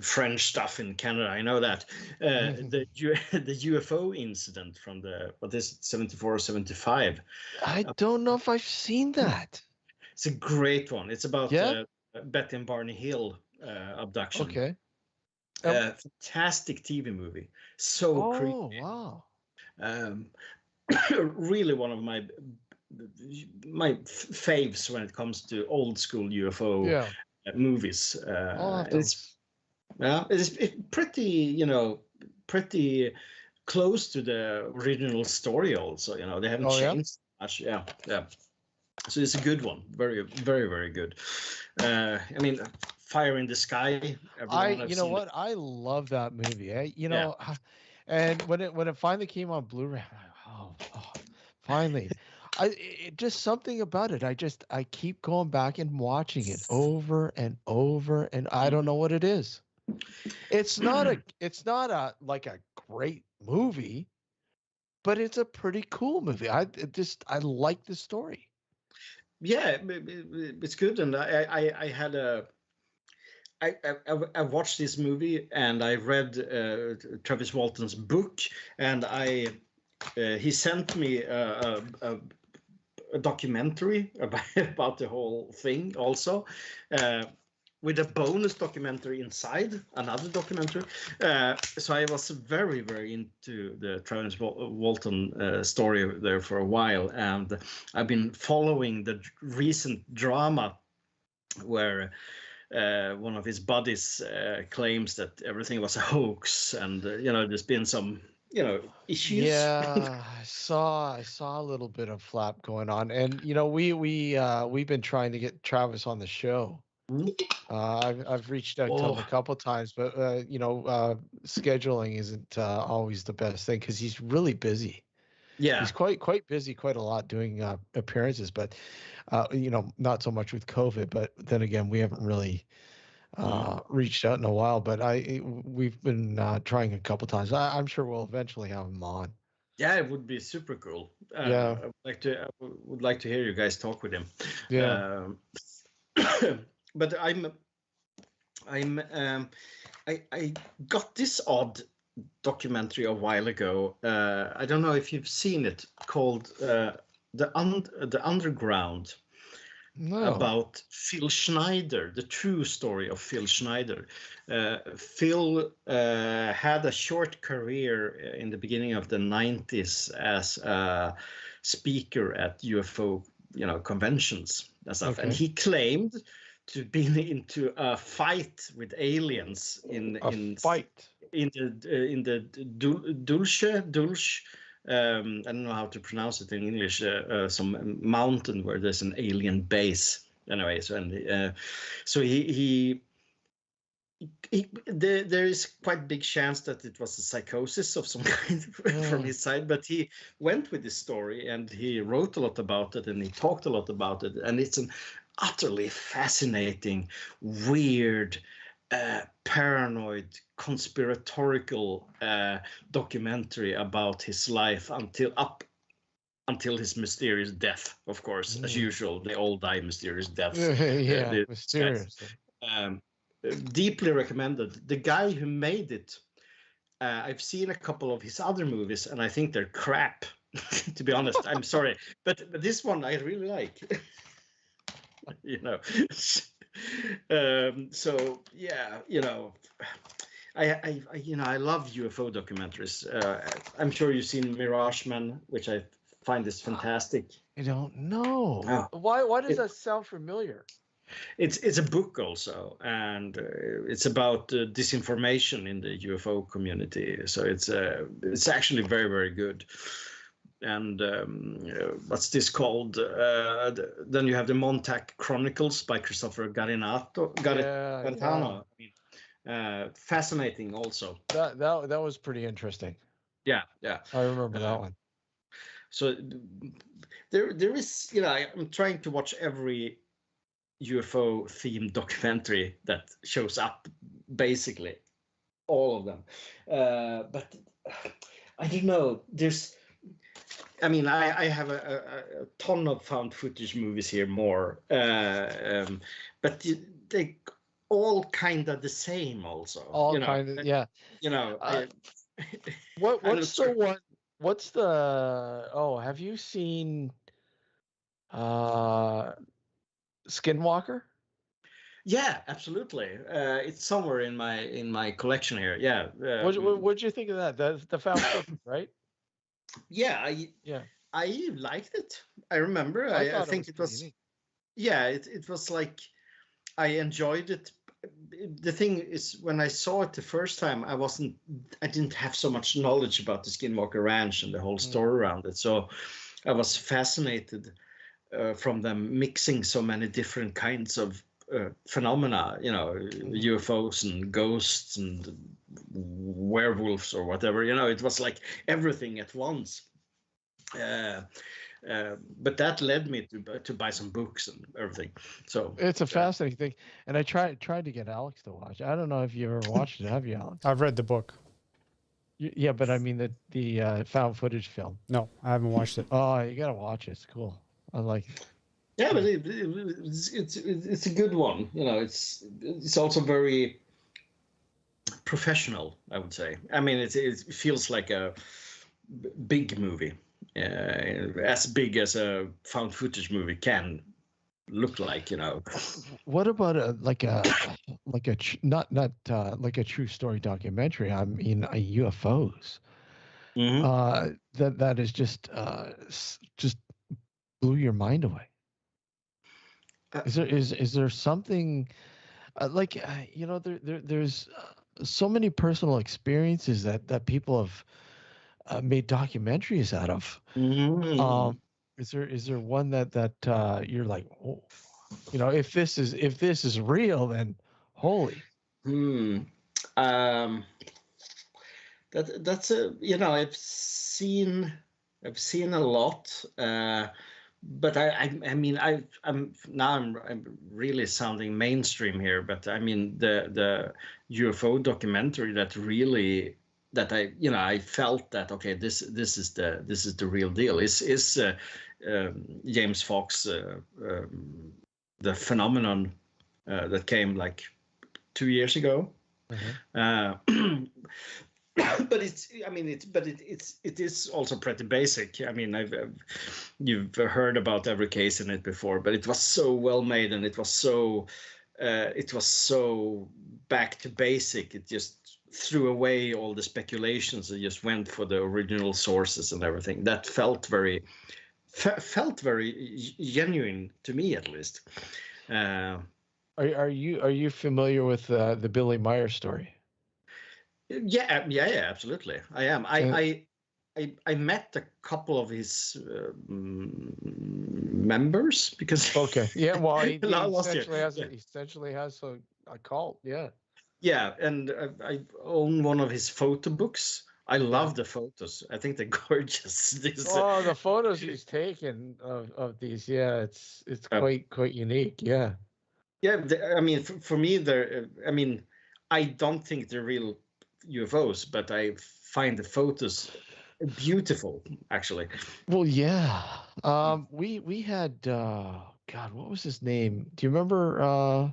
French stuff in Canada. I know that the UFO incident from the 74 or 75. I don't know if I've seen that. It's a great one. It's about Betty and Barney Hill abduction. Okay. Fantastic TV movie. So creepy. Oh wow. Really one of my faves when it comes to old school UFO movies. It's pretty close to the original story. Also, they haven't changed much. Yeah. So it's a good one. Very, very, very good. I mean, Fire in the Sky. What? I love that movie. And when it finally came on Blu-ray, I'm like, finally. It just something about it. I keep going back and watching it over and over, and I don't know what it is. It's not a like a great movie, but it's a pretty cool movie. I like the story. Yeah, it's good, and I watched this movie and I read Travis Walton's book, and he sent me a documentary about the whole thing also, with a bonus documentary inside, another documentary. So I was very, very into the Travis Walton story there for a while, and I've been following the recent drama where one of his buddies claims that everything was a hoax, and there's been some issues. Yeah, I saw a little bit of flap going on, and we've been trying to get Travis on the show. I've reached out to him a couple of times, but scheduling isn't always the best thing because he's really busy. Yeah, he's quite busy, quite a lot doing appearances, but not so much with COVID. But then again, we haven't really reached out in a while. But we've been trying a couple times. I'm sure we'll eventually have him on. Yeah, it would be super cool. Yeah, I would like to hear you guys talk with him. Yeah. But I got this odd documentary a while ago. I don't know if you've seen it, called the Underground. No. about Phil Schneider, the true story of Phil Schneider. Phil had a short career in the beginning of the 90s as a speaker at UFO, conventions and stuff. Okay. And he claimed to be into a fight with aliens in fight in the Dulce. I don't know how to pronounce it in English. Some mountain where there's an alien base. Anyway, so there is quite big chance that it was a psychosis of some kind from his side, but he went with this story and he wrote a lot about it and he talked a lot about it, and it's an utterly fascinating, weird, paranoid, conspiratorial documentary about his life until his mysterious death, of course, as usual. They all die mysterious deaths. Mysterious. Deeply recommended. The guy who made it, I've seen a couple of his other movies, and I think they're crap. To be honest, I'm sorry, but this one I really like. So yeah, I love UFO documentaries. I'm sure you've seen Mirageman, which I find is fantastic. I don't know. Oh, Why does that sound familiar? It's a book also, and it's about disinformation in the UFO community. So it's actually very, very good. And what's this called? Then you have the Montag Chronicles by Christopher Garina. Fascinating also. That was pretty interesting. Yeah. I remember that one. So there is, I'm trying to watch every UFO themed documentary that shows up, basically all of them. But I don't know. I have a ton of found footage movies here, but they all kind of the same also. All kind of, yeah. What's the one? What's the? Oh, have you seen Skinwalker? Yeah, absolutely. It's somewhere in my collection here. Yeah. What'd you think of that? The found footage, right? Yeah, I liked it. I remember. I think it was. Neat. Yeah, it was like I enjoyed it. The thing is, when I saw it the first time, I didn't have so much knowledge about the Skinwalker Ranch and the whole story around it. So I was fascinated from them mixing so many different kinds of phenomena, UFOs and ghosts and werewolves or whatever. It was like everything at once. But that led me to buy some books and everything. So it's a fascinating thing, and I tried to get Alex to watch. I don't know if you ever watched it. Have you, Alex? I've read the book. Yeah, but I mean the found footage film. No, I haven't watched it. Oh, you gotta watch it. It's cool. I like it. Yeah, but it's a good one. It's also very professional, I would say. I mean, it feels like a big movie. As big as a found footage movie can look like, What about not like a true story documentary? I mean, UFOs. Mm-hmm. That is just blew your mind away. Is there something there's so many personal experiences that people have made documentaries out of. Mm-hmm. Is there one that you're like, oh, if this is real, then holy. That's I've seen a lot, but I'm really sounding mainstream here, but I mean the UFO documentary that I felt that, okay, this is the real deal is James Fox, the phenomenon that came like 2 years ago. Mm-hmm. but it is also pretty basic. I mean, you've heard about every case in it before, but it was so well made, and it was so back to basic. It just threw away all the speculations and just went for the original sources and everything. That felt very genuine to me, at least. Are you familiar with the Billy Meyer story? Yeah, absolutely. I am. I met a couple of his members because okay, yeah. Well, he he essentially has a cult. Yeah. Yeah, and I own one of his photo books. I love the photos. I think they're gorgeous. The photos he's taken of these, yeah, it's quite unique. Yeah. Yeah, I mean, for me, I mean, I don't think they're real UFOs, but I find the photos beautiful, actually. Well, yeah. We had God, what was his name? Do you remember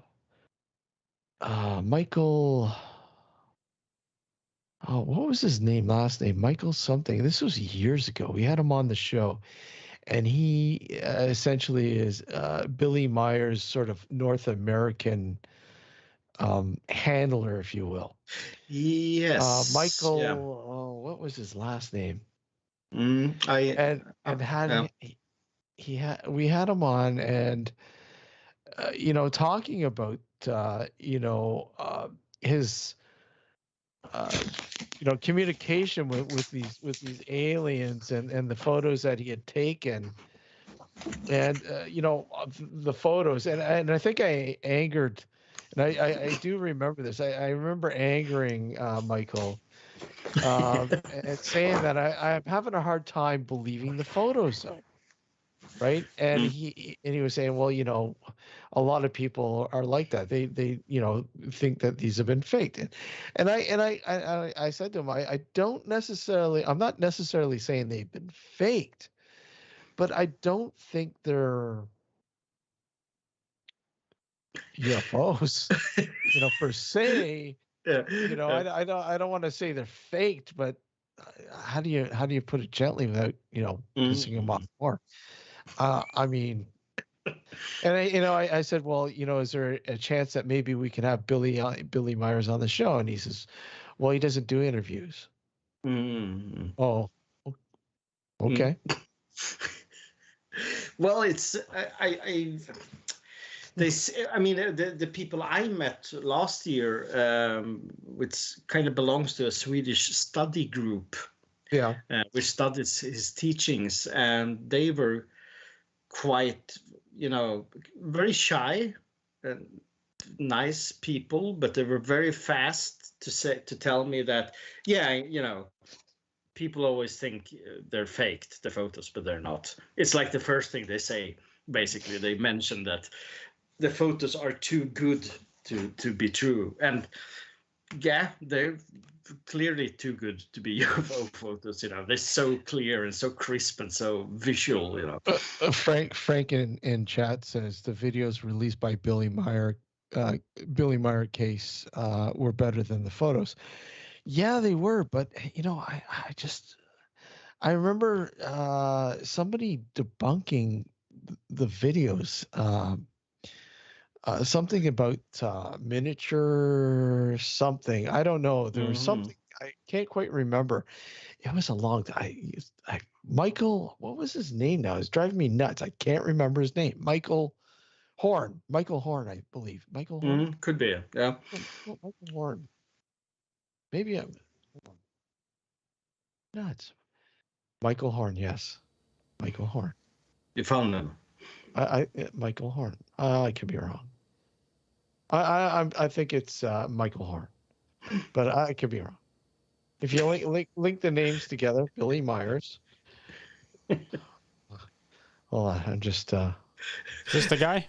Michael? Oh, what was his name? Last name? Michael something. This was years ago. We had him on the show, and he essentially is Billy Meyer's sort of North American handler, if you will. Yes. Michael. Yeah. Oh, what was his last name? We had him on, and talking about his communication with these aliens and the photos that he had taken, and the photos, and I think I angered, and I do remember this. I remember angering Michael, and saying that I'm having a hard time believing the photos, right? And he was saying, well, a lot of people are like that. They think that these have been faked, and I said to him, I'm not necessarily saying they've been faked, but I don't think they're UFOs, per se. Yeah. I don't want to say they're faked, but how do you put it gently without pissing them off more? I mean, and I said, well, is there a chance that maybe we can have Billy Myers on the show? And he says, well, he doesn't do interviews. Oh, okay. Well, it's the people I met last year, which kind of belongs to a Swedish study group, which studies his teachings, and they were quite, very shy and nice people, but they were very fast to tell me that, people always think they're faked, the photos, but they're not. It's like the first thing they say. Basically, they mention that the photos are too good to be true, and they're clearly too good to be UFO photos. They're so clear and so crisp and so visual. Frank in chat says the videos released by Billy Meyer case were better than the photos. Yeah, they were, but I remember somebody debunking the videos. Something about miniature something. I don't know. There was something. I can't quite remember. It was a long time. Michael, what was his name now? It's driving me nuts. I can't remember his name. Michael Horn, I believe. Michael Horn? Could be, yeah. Michael Horn. Maybe I'm nuts. Michael Horn, yes. Michael Horn. You found him. Michael Horn. I could be wrong. I think it's Michael Horn, but I could be wrong. If you link the names together, Billy Myers. Hold on, I'm just. Is this the guy?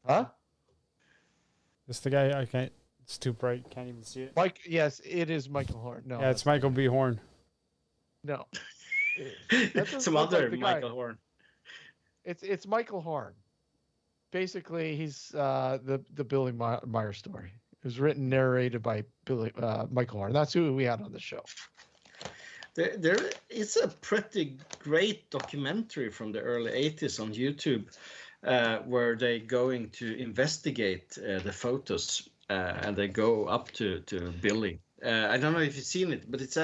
Huh? This the guy? I can't. It's too bright. Can't even see it. Yes, it is Michael Horn. No. Yeah, it's Michael B. Horn. No. Some other Michael Horn. It's Michael Horn. Basically, he's the Billy Meyer story. It was written, narrated by Michael Horn. That's who we had on the show. There is a pretty great documentary from the early 80s on YouTube where they going to investigate the photos and they go up to Billy. I don't know if you've seen it, but it's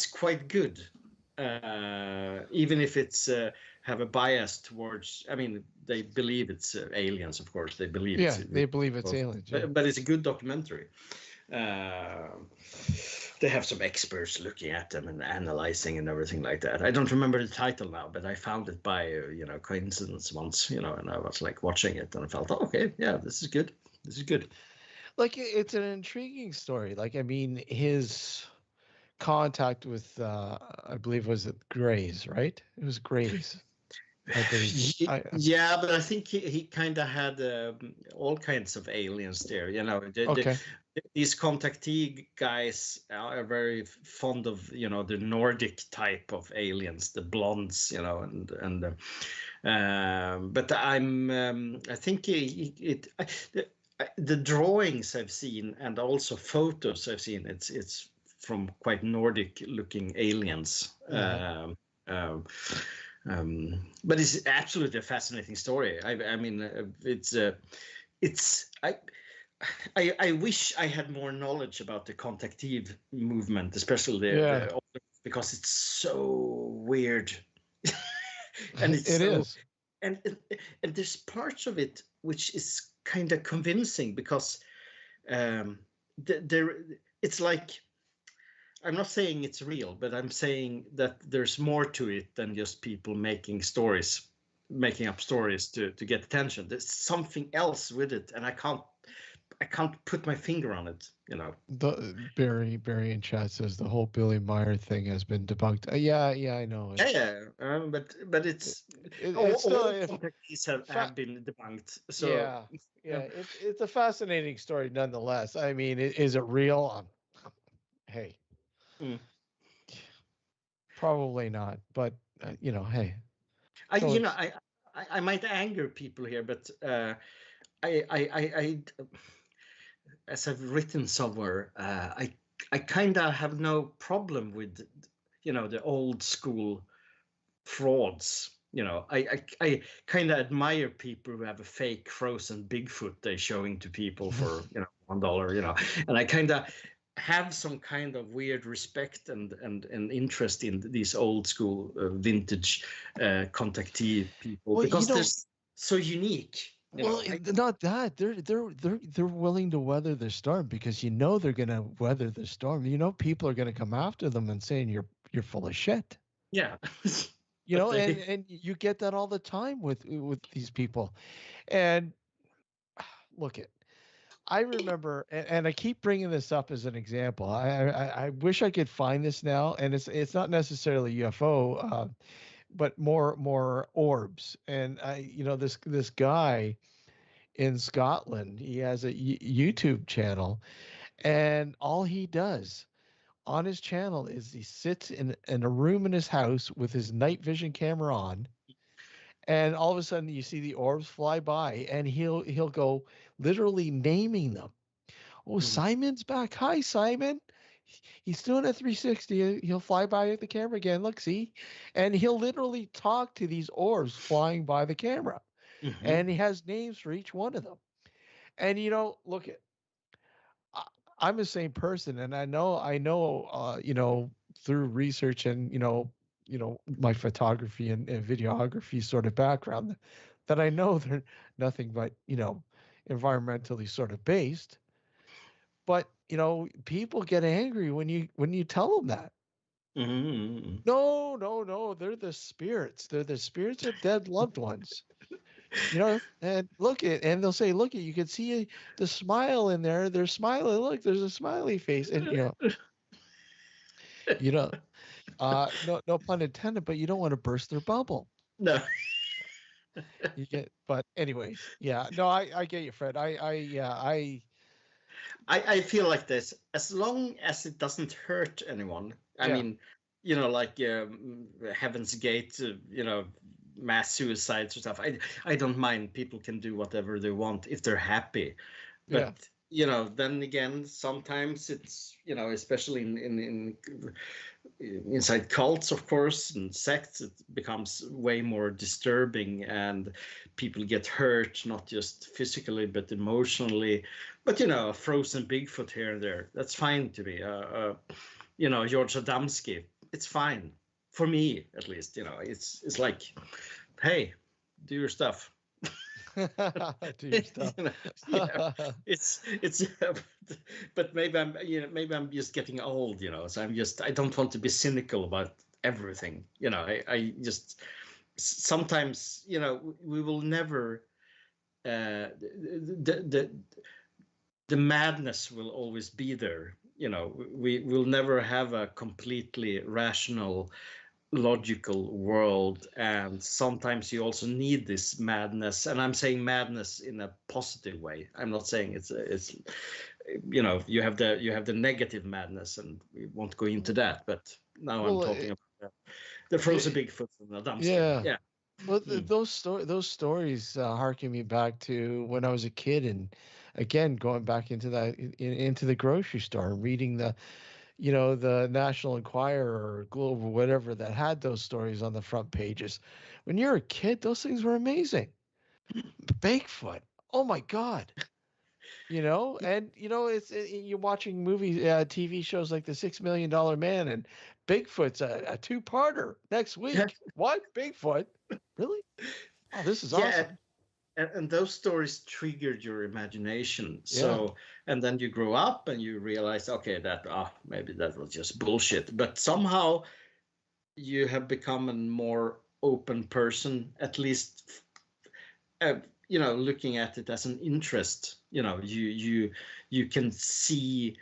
quite good. Even if it's have a bias towards, I mean, they believe it's aliens, of course. They believe they believe it's aliens. Yeah. But it's a good documentary. They have some experts looking at them and analyzing and everything like that. I don't remember the title now, but I found it by coincidence once, and I was like watching it and I felt, okay, yeah, this is good. This is good. Like, it's an intriguing story. Like, I mean, his contact with I believe, was it Grays, right? It was Grays. Yeah, but I think he kind of had all kinds of aliens there. These contactee guys are very fond of the Nordic type of aliens, the blondes, but I think the drawings I've seen and also photos I've seen, it's from quite Nordic looking aliens. But it's absolutely a fascinating story. I mean, I wish I had more knowledge about the contactee movement, especially because it's so weird. And it is. And there's parts of it which is kind of convincing because it's like, I'm not saying it's real, but I'm saying that there's more to it than just people making up stories to get attention. There's something else with it, and I can't put my finger on it. The Barry in chat says the whole Billy Meyer thing has been debunked. Yeah, I know. But it's all contactees have been debunked. So it's a fascinating story nonetheless. I mean, is it real? Hey. Probably not, but hey. I might anger people here, but I as I've written somewhere, I kind of have no problem with the old school frauds. I kind of admire people who have a fake frozen Bigfoot they're showing to people for $1, and I kind of have some kind of weird respect and interest in these old school vintage contactee people because they're so unique. Not that they're willing to weather the storm because they're going to weather the storm. People are going to come after them and saying you're full of shit. Yeah. And you get that all the time with these people. And look it. I remember, and I keep bringing this up as an example. I wish I could find this now, and it's not necessarily UFO, but more orbs. And this guy in Scotland, he has a YouTube channel, and all he does on his channel is he sits in a room in his house with his night vision camera on. And all of a sudden you see the orbs fly by and he'll go literally naming them. Oh, Simon's back. Hi, Simon. He's doing a 360. He'll fly by at the camera again. Look, see? And he'll literally talk to these orbs flying by the camera. And he has names for each one of them. And, look at, I'm the same person. And I know, through research and, my photography and videography sort of background, that I know they're nothing but, environmentally sort of based. But, people get angry when you tell them that. No, they're the spirits. They're the spirits of dead loved ones. And and they'll say, look, you can see the smile in there. They're smiling. Look, there's a smiley face. And, no pun intended, but you don't want to burst their bubble. No. But anyways, yeah, no, I get you, Fred. I feel like this, as long as it doesn't hurt anyone. I mean, like Heaven's Gate, mass suicides or stuff. I don't mind. People can do whatever they want if they're happy. But you know, then again, sometimes it's, you know, especially inside cults, of course, and sects, it becomes way more disturbing, and people get hurt, not just physically but emotionally. But you know, a frozen Bigfoot here and there, that's fine to me. You know, George Adamski, it's fine for me, at least. You know, it's like, hey, do your stuff. Do your stuff. You know, yeah, it's but maybe I'm just getting old, you know, so I don't want to be cynical about everything, you know. I just sometimes, you know, we will never the madness will always be there, you know. We will never have a completely rational, logical world, and sometimes you also need this madness, and I'm saying madness in a positive way. I'm not saying it's you know, you have the negative madness, and we won't go into that, but now Well, I'm talking about the frozen Bigfoot and the dumpster. yeah. Well, those stories harken me back to when I was a kid, and again going back into that into the grocery store and reading the, you know, the National Enquirer or Globe or whatever that had those stories on the front pages. When you're a kid, those things were amazing. Bigfoot, oh my God. You know, and you know, you're watching movies, TV shows like The $6 Million Man, and Bigfoot's a two-parter next week. What? Bigfoot? Really? Oh, this is Yeah, awesome. and those stories triggered your imagination. So, and then you grow up and you realize, okay, that maybe that was just bullshit. But somehow you have become a more open person, at least, you know, looking at it as an interest. You know, you can see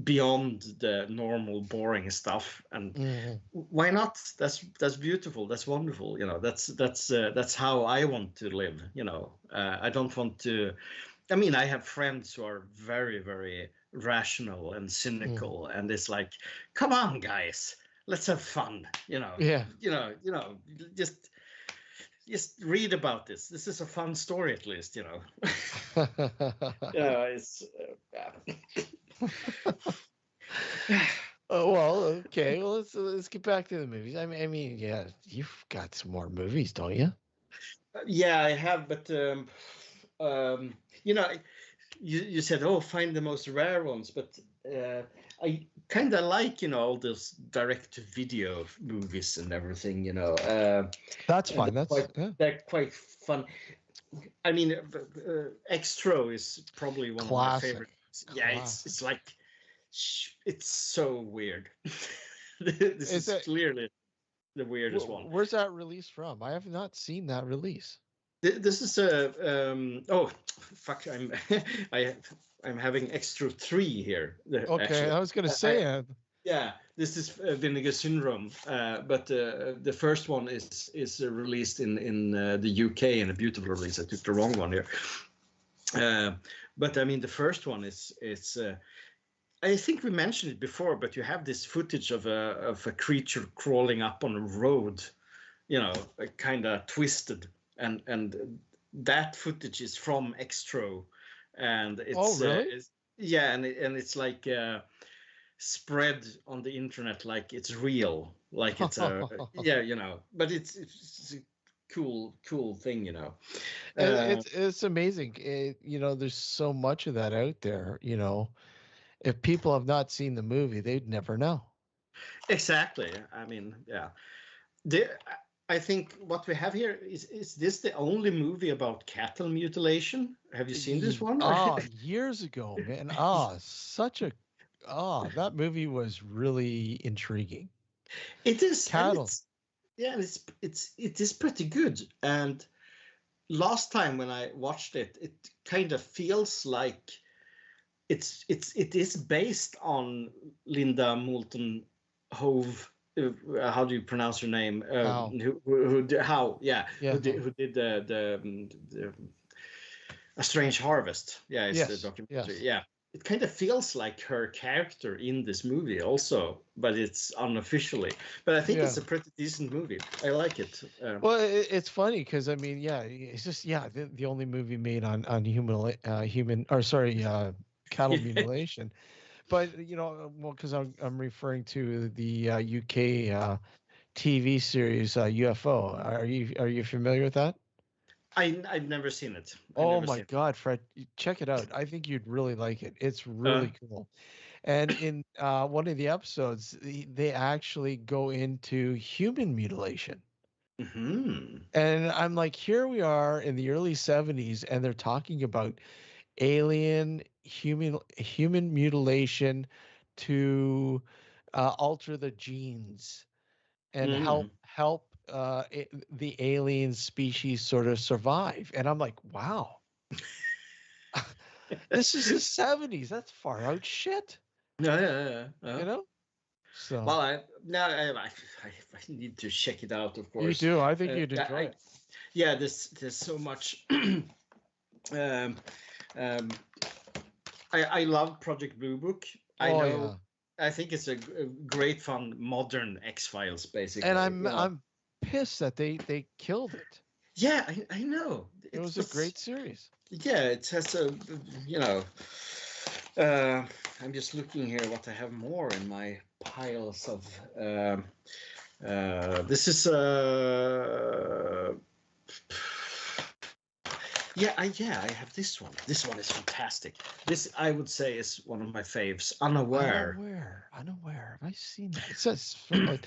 beyond the normal boring stuff, and why not? That's beautiful, that's wonderful, you know. That's how I want to live, you know. I don't want to, I mean, I have friends who are very, very rational and cynical, and it's like, come on guys, let's have fun, you know. Yeah. You know, just read about this is a fun story, at least, you know. Yeah, it's Oh, well, okay. Well, let's get back to the movies. I mean, yeah, you've got some more movies, don't you? yeah, I have, but you know, you said, oh, find the most rare ones, but I kind of like, you know, all those direct-to-video movies and everything, you know. That's fine. They're quite fun. I mean, Extro is probably one of my favorites. Yeah, it's like, it's so weird. This is clearly the weirdest one. Where's that release from? I have not seen that release. This is a oh fuck, I'm having Extra 3 here. Okay, actually. I was gonna say yeah, this is Vinegar Syndrome, but the first one is released in the UK in a beautiful release. I took the wrong one here, but I mean the first one is I think we mentioned it before, but you have this footage of a creature crawling up on a road, you know, kind of twisted, and that footage is from Extro, and it's really? yeah, and it's like spread on the internet like it's real, like it's a yeah, you know, but it's a cool thing, you know. It's amazing. You know, there's so much of that out there, you know. If people have not seen the movie, they'd never know. Exactly. I mean, yeah. I think what we have here is this the only movie about cattle mutilation? Have you seen this one? Years ago, man. That movie was really intriguing. It is cattle. It is pretty good. And last time when I watched it, it kind of feels like it is based on Linda Moulton Hove. How do you pronounce her name? Who did the A Strange Harvest? Yeah, it's the documentary. Yeah, it kind of feels like her character in this movie also, but it's unofficially. But I think it's a pretty decent movie. I like it. Well, it's funny because I mean, it's just the only movie made on human cattle mutilation. But you know, well, because I'm referring to the UK TV series UFO. Are you familiar with that? I've never seen it. I've Oh never my seen God, Fred, check it out. I think you'd really like it. It's it. really cool. And in one of the episodes, they actually go into human mutilation. Hmm. And I'm like, here we are in the early 70s, and they're talking about alien human mutilation to alter the genes and Mm. the alien species sort of survive. And I'm like, wow, this is the 70s. That's far out shit, Yeah, yeah, yeah. you know? So Well, I need to check it out, of you course. do. I think you'd enjoy it. Yeah, there's so much. um, um, I love Project Blue Book. I Oh know. yeah. I think it's a great fun modern X-Files, basically. And You know. I'm pissed that they killed it. Yeah, I know. It was a great series. Yeah, it has a, you know. Uh, I'm just looking here what I have more in my piles of. This is yeah, I have this one. This one is fantastic. This I would say is one of my faves. Unaware. Unaware. Have I seen that? It says like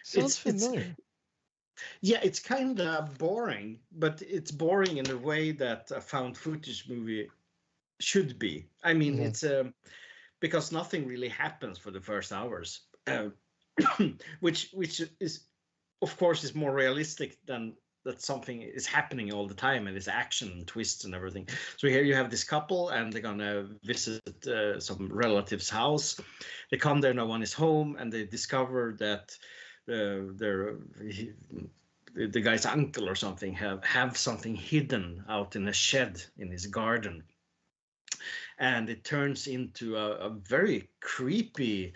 sounds It's familiar. yeah, it's kind of boring, but it's boring in a way that a found footage movie should be. I mean, Mhm. it's because nothing really happens for the first hours, which is of course is more realistic than that something is happening all the time and it's action and twists and everything. So here you have this couple and they're gonna visit some relative's house. They come there, no one is home, and they discover that the guy's uncle or something have something hidden out in a shed in his garden, and it turns into a very creepy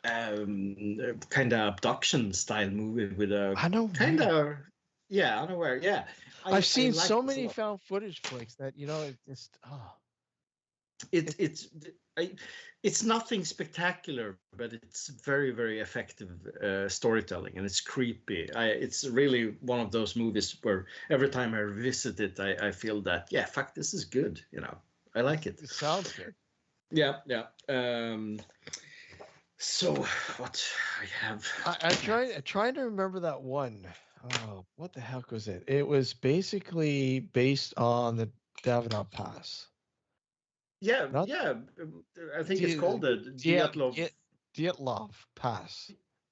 kind of abduction style movie with a kind of unaware. Yeah, I've I seen like so this a many lot. found footage flicks that it just It's it's nothing spectacular, but it's very very effective storytelling, and it's creepy. It's really one of those movies where every time I revisit it, I feel that yeah, fuck, this is good. You know, I like it. it sounds good. Yeah, yeah. So what I have? I'm trying to remember that one. Oh, what the heck was it? It was basically based on the Davenant Pass. Yeah, Not yeah. I think it's the called the Dyatlov. Dyatlov Pass.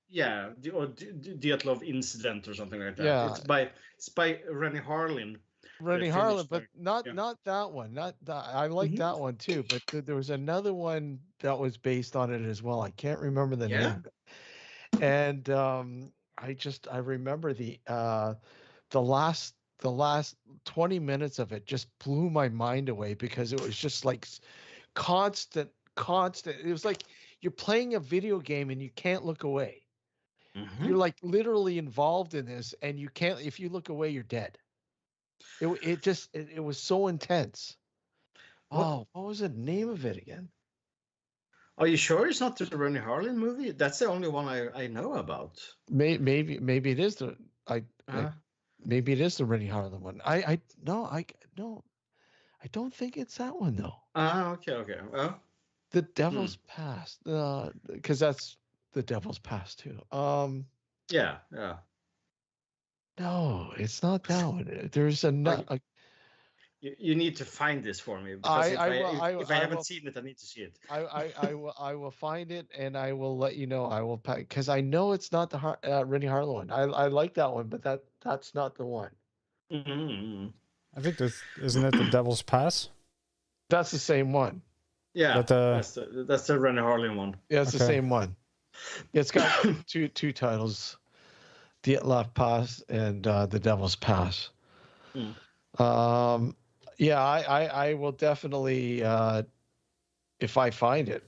Yeah, or Dyatlov Incident or something like that. Yeah, It's by Rennie Harlin, the Rennie Harlan, Finnish but director. not Yeah. that one. Not that I like Mhm. that one too. But there was another one that was based on it as well. I can't remember the Yeah. name. And I remember the last 20 minutes of it just blew my mind away because it was just like constant. It was like you're playing a video game and you can't look away. You're Mhm. like literally involved in this and you can't, if you look away, you're dead. It was so intense. What? Oh, what was the name of it again? Are you sure it's not the Rennie Harlin movie? That's the only one I know about. Maybe it is Uh, maybe it is the Rennie Harlan one. No, I don't think it's that one though. okay, okay. Well, The hmm. Devil's Past, because that's the Devil's Past too. Yeah, yeah. No, it's not that one. There's a, Uh, nu- a you need to find this for me because if I will if I haven't seen it, I need to see it. I will find it and I will let you know. I will pack because I know it's not the Rennie Harlan one. I like that one, but that's not the one. Mm-hmm. I think isn't it the Devil's Pass? That's the same one. Yeah, That that's the Rennie Harlin one. Yeah, it's the Okay. same one. It's got two titles: Dietlef Pass and the Devil's Pass. Mm. Yeah, I will definitely if I find it.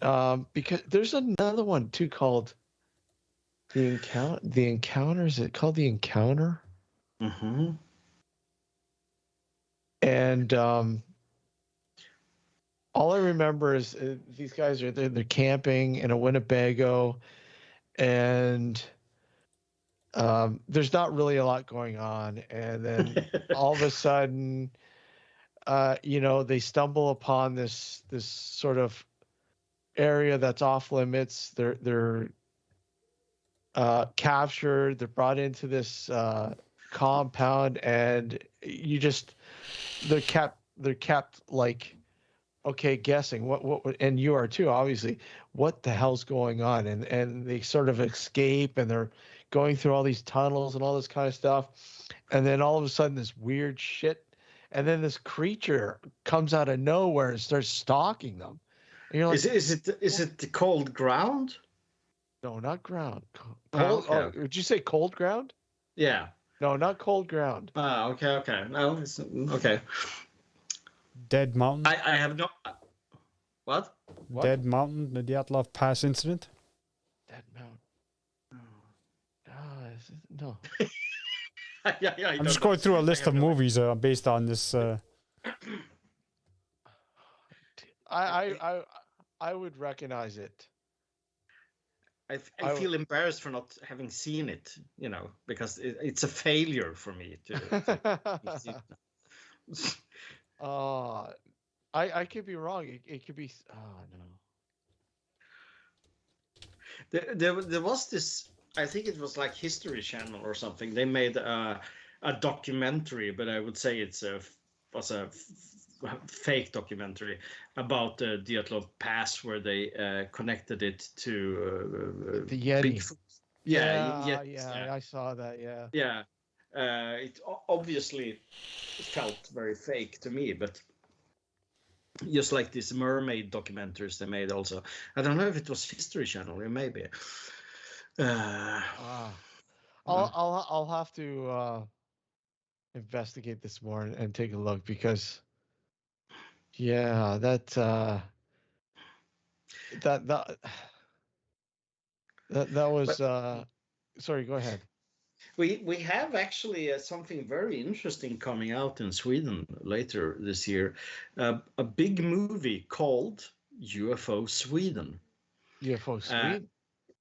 Because there's another one too called The Encounter. The Encounter, is it called The Encounter? Mm-hmm. And All I remember is these guys they're camping in a Winnebago, and there's not really a lot going on, and then all of a sudden, they stumble upon this sort of area that's off limits. They're captured. They're brought into this compound, and they're kept like, okay, guessing what, and you are too, obviously, what the hell's going on, and they sort of escape, and they're going through all these tunnels and all this kind of stuff, and then all of a sudden this weird shit, and then this creature comes out of nowhere and starts stalking them. And you're like, is it the cold ground? No, not ground. Oh, Cold. okay. Did you say cold ground? Yeah. No, not cold ground. Okay. No, it's okay. Dead Mountain. I have no. What? Dead Mountain, the Dyatlov Pass incident. Dead Mountain. No. Yeah. I'm just going through a list of movies based on this. I would recognize it. I feel embarrassed for not having seen it, because it's a failure for me to I could be wrong. It could be. Oh no. There was this. I think it was like History Channel or something. They made a documentary, but I would say was a fake documentary about the Dyatlov Pass, where they connected it to the Yeti. Bigfoot. Yeah, I saw that. Yeah. Yeah. It obviously felt very fake to me, but just like these mermaid documentaries they made also. I don't know if it was History Channel, or maybe. I'll have to investigate this more and take a look, because that was sorry, go ahead. We have actually something very interesting coming out in Sweden later this year. A big movie called UFO Sweden. UFO Sweden?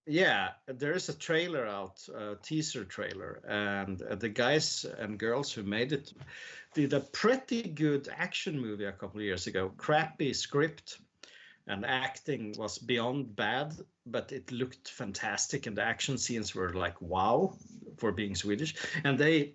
Yeah, there is a trailer out, a teaser trailer, and the guys and girls who made it did a pretty good action movie a couple of years ago. Crappy script, and acting was beyond bad, but it looked fantastic, and the action scenes were like wow for being Swedish. And they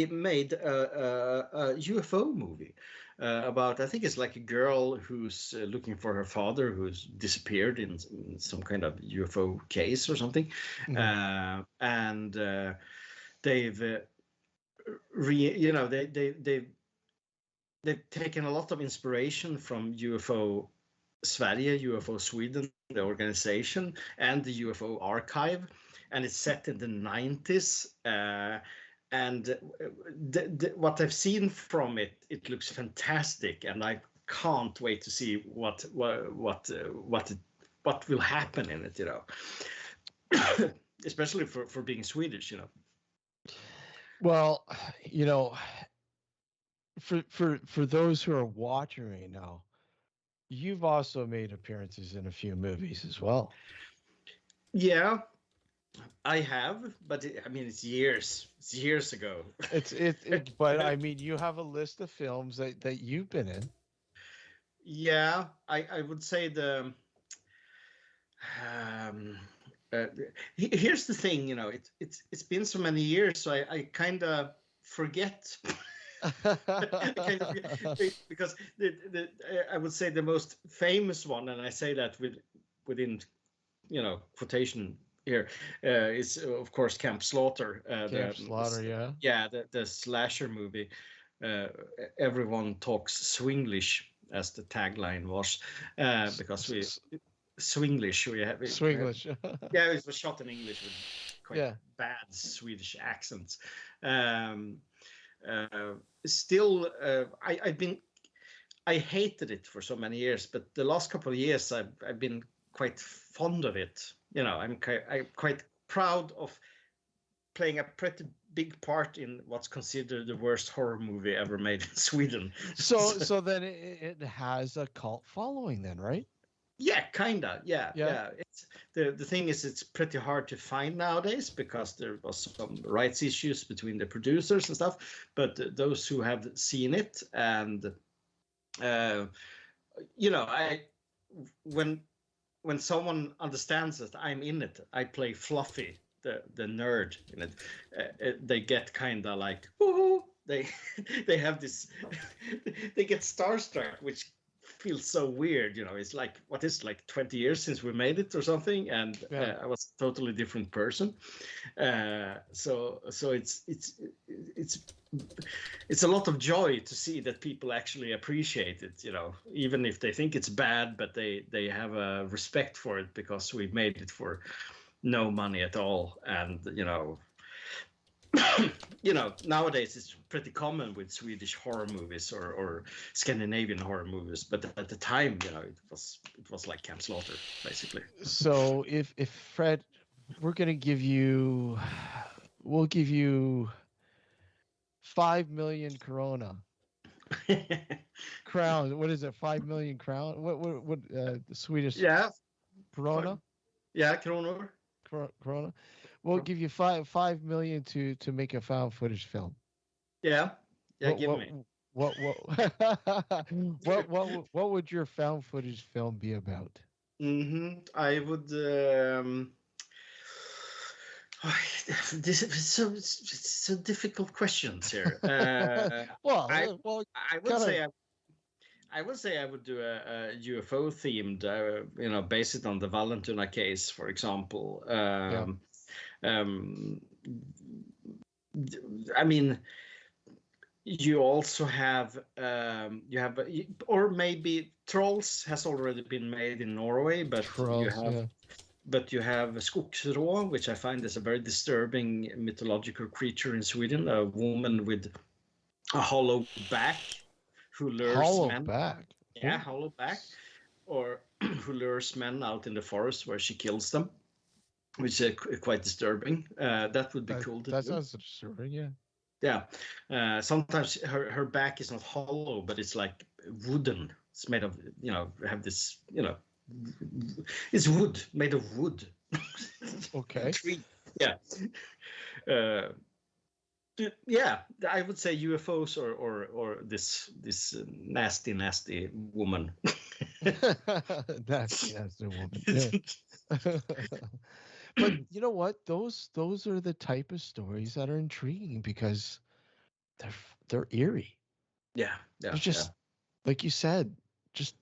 made a UFO movie about, I think it's like a girl who's looking for her father, who's disappeared in some kind of UFO case or something. Mm-hmm. And they've they've taken a lot of inspiration from UFO Sverige, UFO Sweden, the organization, and the UFO archive, and it's set in the 90s. And what I've seen from it, it looks fantastic, and I can't wait to see what will happen in it, especially for being Swedish, Well, for those who are watching right now, you've also made appearances in a few movies as well. Yeah, I have, but it's years ago. But I mean, you have a list of films that you've been in. Yeah, I would say the. Here's the thing, it's been so many years, so I kind of forget. Because I would say the most famous one, and I say that within quotation here, is of course Camp Slaughter. Camp Slaughter, yeah. Yeah, the slasher movie. Everyone talks Swinglish, as the tagline was, because we Swinglish. We have Swinglish. Yeah, it was shot in English with quite bad Swedish accents. Still, I hated it for so many years, but the last couple of years I've been quite fond of it. I'm quite proud of playing a pretty big part in what's considered the worst horror movie ever made in Sweden. So then it has a cult following then, right? Yeah, kinda. Yeah, Yeah. yeah. It's the thing is, it's pretty hard to find nowadays because there was some rights issues between the producers and stuff. But those who have seen it, and I when someone understands that I'm in it, I play Fluffy, the nerd in it. They get kinda like, woohoo! They have this, they get starstruck, which feels so weird. It's like, what is it, like 20 years since we made it or something, and I was a totally different person. So it's a lot of joy to see that people actually appreciate it, even if they think it's bad, but they have a respect for it because we made it for no money at all. And nowadays it's pretty common with Swedish horror movies or Scandinavian horror movies, but at the time, it was like Camp Slaughter, basically. So if Fred, we'll give you 5 million krona. Crown. What is it? 5 million crown? What the Swedish? Yeah. Krona? Yeah, kronor. Krona. We'll give you 5 million to make a found footage film. Yeah. Yeah, give me. What would your found footage film be about? I would this is so difficult questions here. I would say I would do a UFO themed, base it on the Vallentuna case, for example. I mean, you also have or maybe Trolls has already been made in Norway, but you have Skogsrå, which I find is a very disturbing mythological creature in Sweden, a woman with a hollow back who lures men. Yeah, hollow back, or who lures men out in the forest where she kills them, which is quite disturbing. That would be cool to do. That sounds disturbing, yeah. Yeah. Sometimes her back is not hollow, but it's like wooden. It's made of, have this, it's wood, made of wood. Okay. Tree. Yeah. Yeah, I would say UFOs or this nasty woman. nasty woman. Yeah. But you know what? Those are the type of stories that are intriguing because they're eerie. Yeah. They're just like you said, just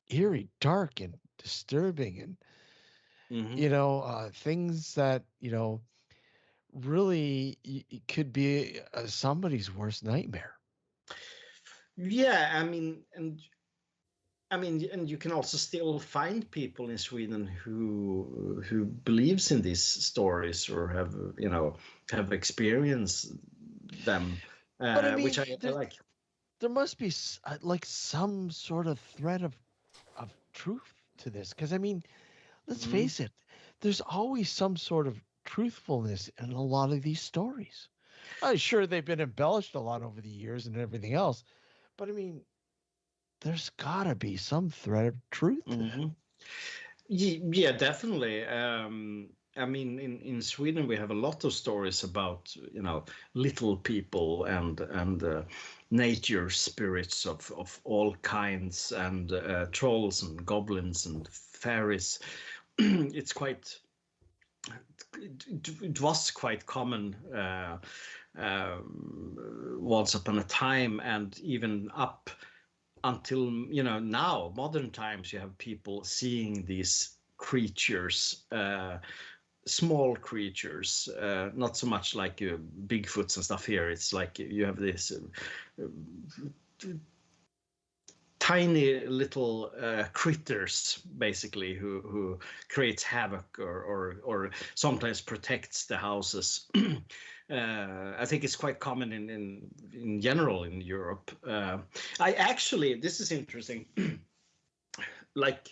eerie, dark, and disturbing, and things that really it could be somebody's worst nightmare. Yeah, and you can also still find people in Sweden who believes in these stories or have experienced them, but which I like. There must be like some sort of thread of truth to this, because let's face it, there's always some sort of truthfulness in a lot of these stories. I'm sure they've been embellished a lot over the years and everything else, but there's gotta be some thread of truth to that. Yeah, definitely. In Sweden we have a lot of stories about little people and nature spirits of all kinds, and trolls and goblins and fairies. It's quite. It was quite common once upon a time, and even up until now, modern times, you have people seeing these creatures, small creatures, not so much like Bigfoots and stuff here. It's like you have this tiny little critters, basically, who creates havoc or sometimes protects the houses. I think it's quite common in general in Europe. This is interesting. Like,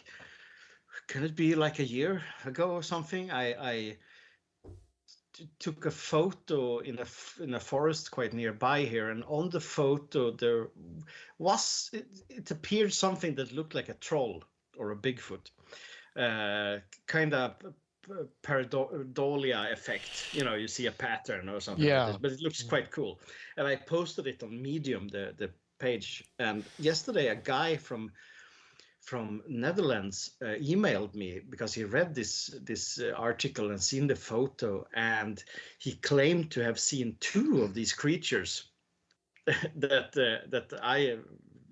can it be like a year ago or something? I took a photo in a forest quite nearby here, and on the photo there was it appeared something that looked like a troll or a Bigfoot, kind of pareidolia effect. You know, you see a pattern or something like this, but it looks quite cool. And I posted it on Medium, the page, and yesterday a guy from Netherlands emailed me because he read this article and seen the photo, and he claimed to have seen 2 of these creatures that I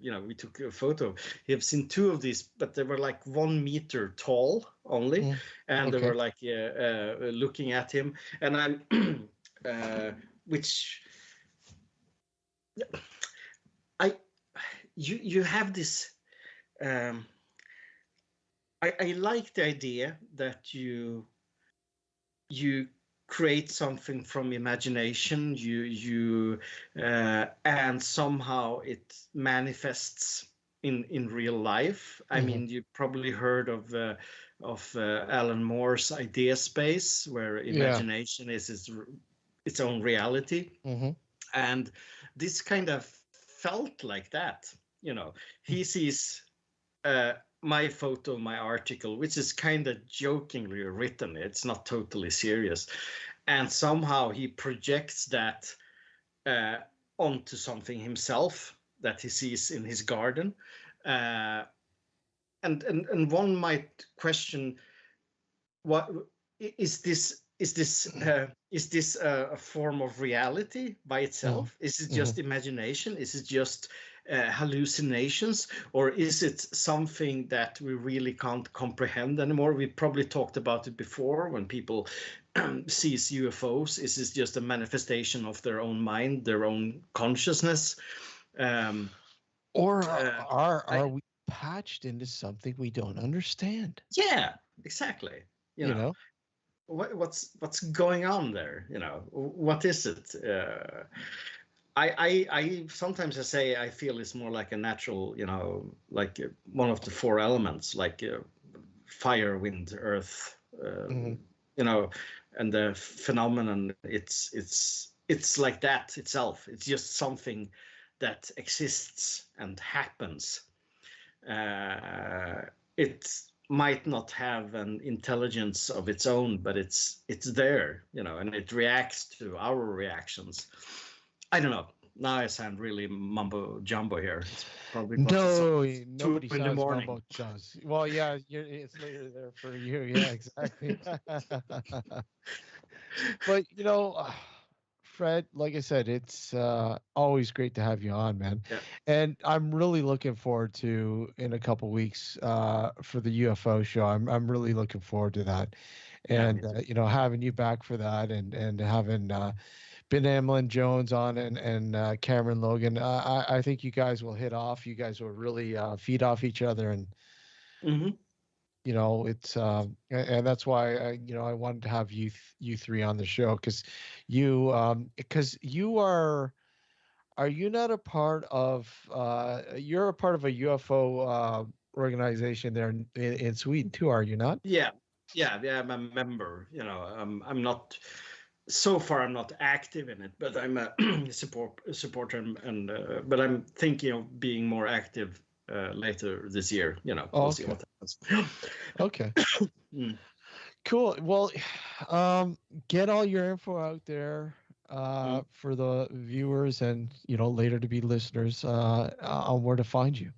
we took a photo. He have seen 2 of these, but they were like 1 meter tall only, and they were like looking at him, and I'm which you have this. I like the idea that you create something from imagination, and somehow it manifests in real life. I mean, you probably heard of Alan Moore's idea space, where imagination is its own reality, and this kind of felt like that. You know, he sees my photo, my article, which is kind of jokingly written. It's not totally serious. And somehow he projects that onto something himself that he sees in his garden. And one might question, what is this? Is this a form of reality by itself? Is it just imagination? Is it just hallucinations, or is it something that we really can't comprehend anymore? We probably talked about it before when people sees UFOs. Is this just a manifestation of their own mind, their own consciousness? Or are we patched into something we don't understand? Yeah, exactly. You know? What's going on there? You know, what is it? I sometimes I say I feel it's more like a natural, you know, like one of the 4 elements, like fire, wind, earth, you know, and the phenomenon. It's like that itself. It's just something that exists and happens. It might not have an intelligence of its own, but it's there, you know, and it reacts to our reactions. I don't know. Now I sound really mumbo jumbo here. It's probably nobody sounds mumbo jumbo. Well, yeah, it's later there for you. Yeah, exactly. But you know, Fred, like I said, it's always great to have you on, man. Yeah. And I'm really looking forward to, in a couple weeks, for the UFO show. I'm really looking forward to that, and you know, having you back for that, and having Ben Amlin Jones on, and Cameron Logan. I think you guys will hit off. You guys will really feed off each other, and you know, it's and that's why I wanted to have you 3 on the show, because you are you not a part of you're a part of a UFO organization there in Sweden too, are you not? Yeah, I'm a member. You know, I'm not. So far, I'm not active in it, but I'm a supporter, and but I'm thinking of being more active later this year. You know, we'll see what happens. Okay. Cool. Well, get all your info out there for the viewers, and you know, later to be listeners, on where to find you.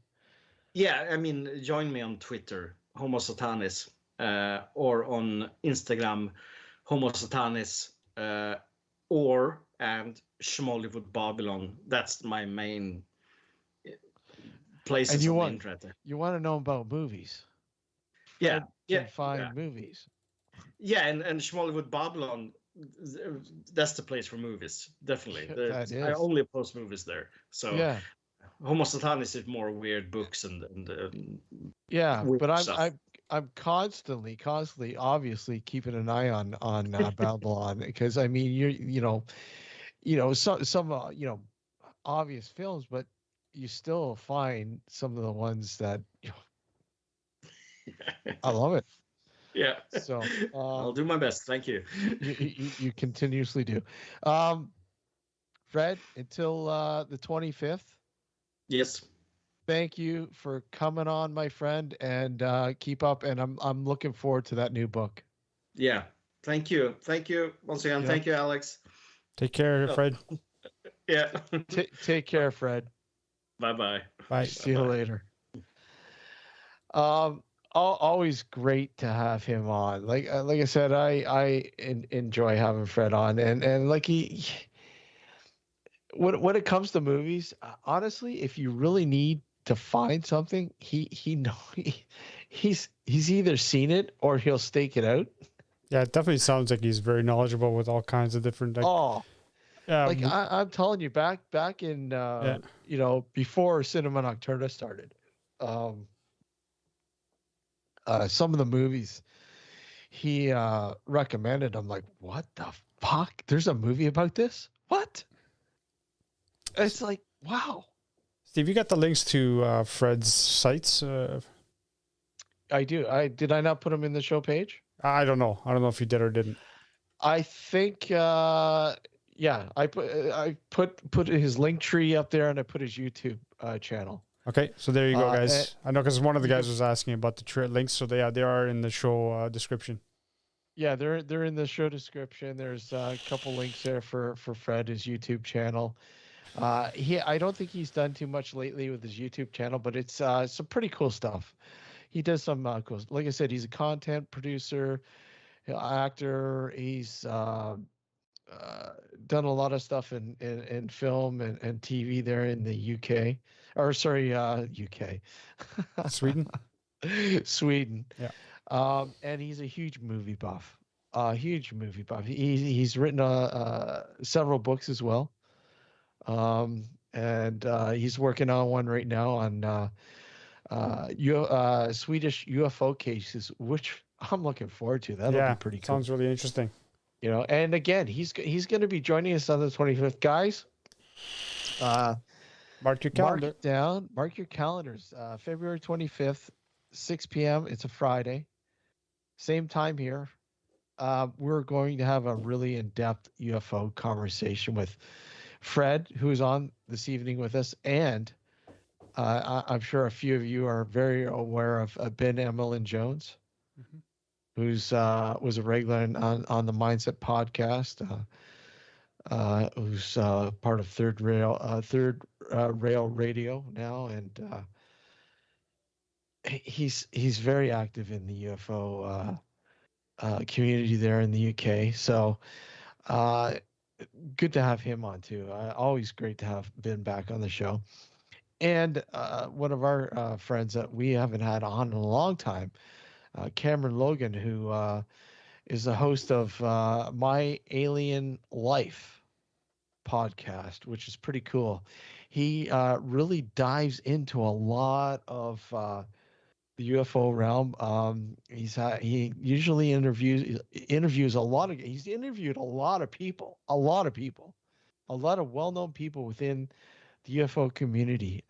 Yeah, I mean, join me on Twitter, Homo Satanis, or on Instagram, Homo Satanis. And Schmollywood Babylon. That's my main places of interest. You want to know about movies? Fred find movies. Yeah, and Schmollywood Babylon, that's the place for movies, definitely. I only post movies there. So yeah. Homo Satanis is more weird books and but I'm constantly obviously keeping an eye on Babylon, because I mean you know some obvious films, but you still find some of the ones that I love it. Yeah. So I'll do my best. Thank you. you continuously do. Fred, until the 25th, Yes. thank you for coming on, my friend, and keep up. And I'm looking forward to that new book. Yeah. Thank you. Thank you once again. Yep. Thank you, Alex. Take care, Fred. Yeah. Take care, Fred. Bye-bye. Bye. See you later. Always great to have him on. Like I said, I enjoy having Fred on, and like when it comes to movies, honestly, if you really need to find something, he's either seen it or he'll stake it out. Yeah, it definitely sounds like he's very knowledgeable with all kinds of different. Like, I'm telling you, back in before Cinema Nocturna started, some of the movies he recommended, I'm like, what the fuck? There's a movie about this? What? It's like, wow. Steve, you got the links to Fred's sites? I do. Did I not put them in the show page? I don't know. I don't know if you did or didn't. I think I put his link tree up there, and I put his YouTube channel. Okay, so there you go, guys. I know because one of the guys was asking about the links, so they are in the show description. Yeah, they're in the show description. There's a couple links there for Fred, his YouTube channel. I don't think he's done too much lately with his YouTube channel, but it's some pretty cool stuff. He does some cool. Like I said, he's a content producer, actor. He's done a lot of stuff in film and TV there in the UK, or sorry, UK, Sweden. Sweden. Yeah. And he's a huge movie buff. He's written several books as well. And he's working on one right now on Swedish UFO cases, which I'm looking forward to. That'll be pretty cool. Sounds really interesting. And again, he's going to be joining us on the 25th, guys. Mark your calendar. Mark it down. Mark your calendars. February 25th, 6 p.m. It's a Friday. Same time here. We're going to have a really in-depth UFO conversation with Fred, who is on this evening with us, and I'm sure a few of you are very aware of Ben Emlyn Jones, who's was a regular on the Mindset podcast, who's part of Third Rail Radio now, and he's very active in the UFO community there in the UK. So good to have him on too. Always great to have Ben back on the show. And one of our friends that we haven't had on in a long time, Cameron Logan, who is the host of My Alien Life podcast, which is pretty cool. He really dives into a lot of the UFO realm. He usually interviews a lot of. He's interviewed a lot of people, a lot of well-known people within the UFO community.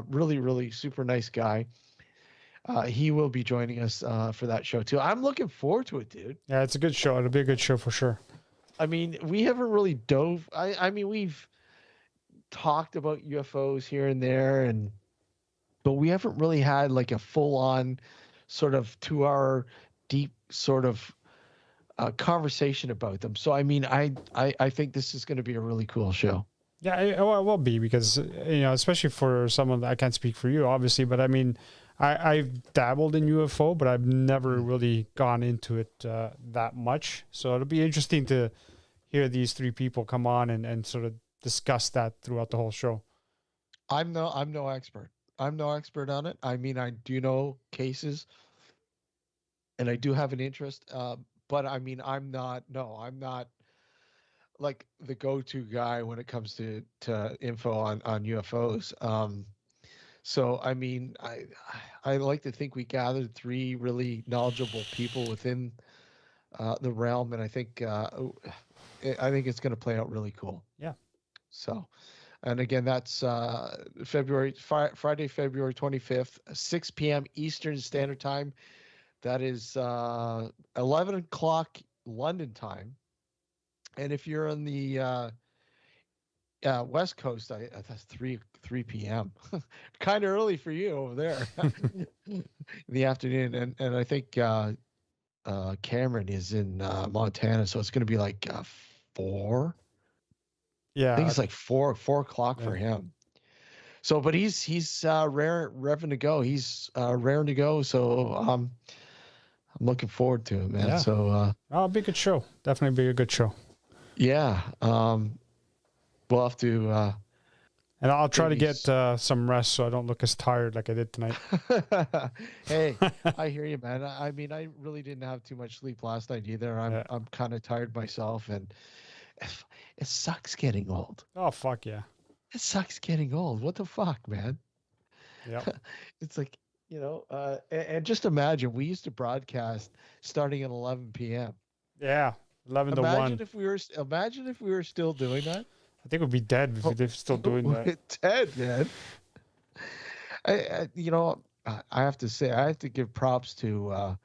Really, really super nice guy. He will be joining us for that show too. I'm looking forward to it, dude. Yeah, it's a good show. It'll be a good show for sure. I mean, we haven't really dove. I mean, we've talked about UFOs here and there, but we haven't really had like a full-on sort of 2-hour deep sort of conversation about them. So, I mean, I think this is going to be a really cool show. Yeah, it will be because, especially for someone that I can't speak for you, obviously, but I mean, I've dabbled in UFO, but I've never really gone into it that much. So it'll be interesting to hear these three people come on and sort of discuss that throughout the whole show. I'm no expert. I'm no expert on it. I mean, I do know cases, and I do have an interest. But I mean, I'm not like the go-to guy when it comes to info on UFOs. So I mean, I like to think we gathered three really knowledgeable people within the realm, and I think it's going to play out really cool. Yeah. So, and again, that's Friday, February 25th, 6 p.m. Eastern Standard Time. That is 11 o'clock London time. And if you're on the West Coast, that's 3 p.m. Kind of early for you over there in the afternoon. And I think Cameron is in Montana, so it's going to be like 4. Yeah, I think it's like 4 o'clock yeah. for him. So, but he's revving to go. He's raring to go. So I'm looking forward to it, man. Yeah. So it'll be a good show. Definitely be a good show. yeah. We'll have to. And I'll try to get some rest so I don't look as tired like I did tonight. Hey, I hear you, man. I mean, I really didn't have too much sleep last night either. I'm kind of tired myself, and it sucks getting old. Oh, fuck yeah. It sucks getting old. What the fuck, man? Yeah. It's like, and just imagine, we used to broadcast starting at 11 p.m. Yeah, 11 to 1. Imagine if we were still doing that. I think we'd be dead if they're still doing that. Dead, man. I have to say, I have to give props to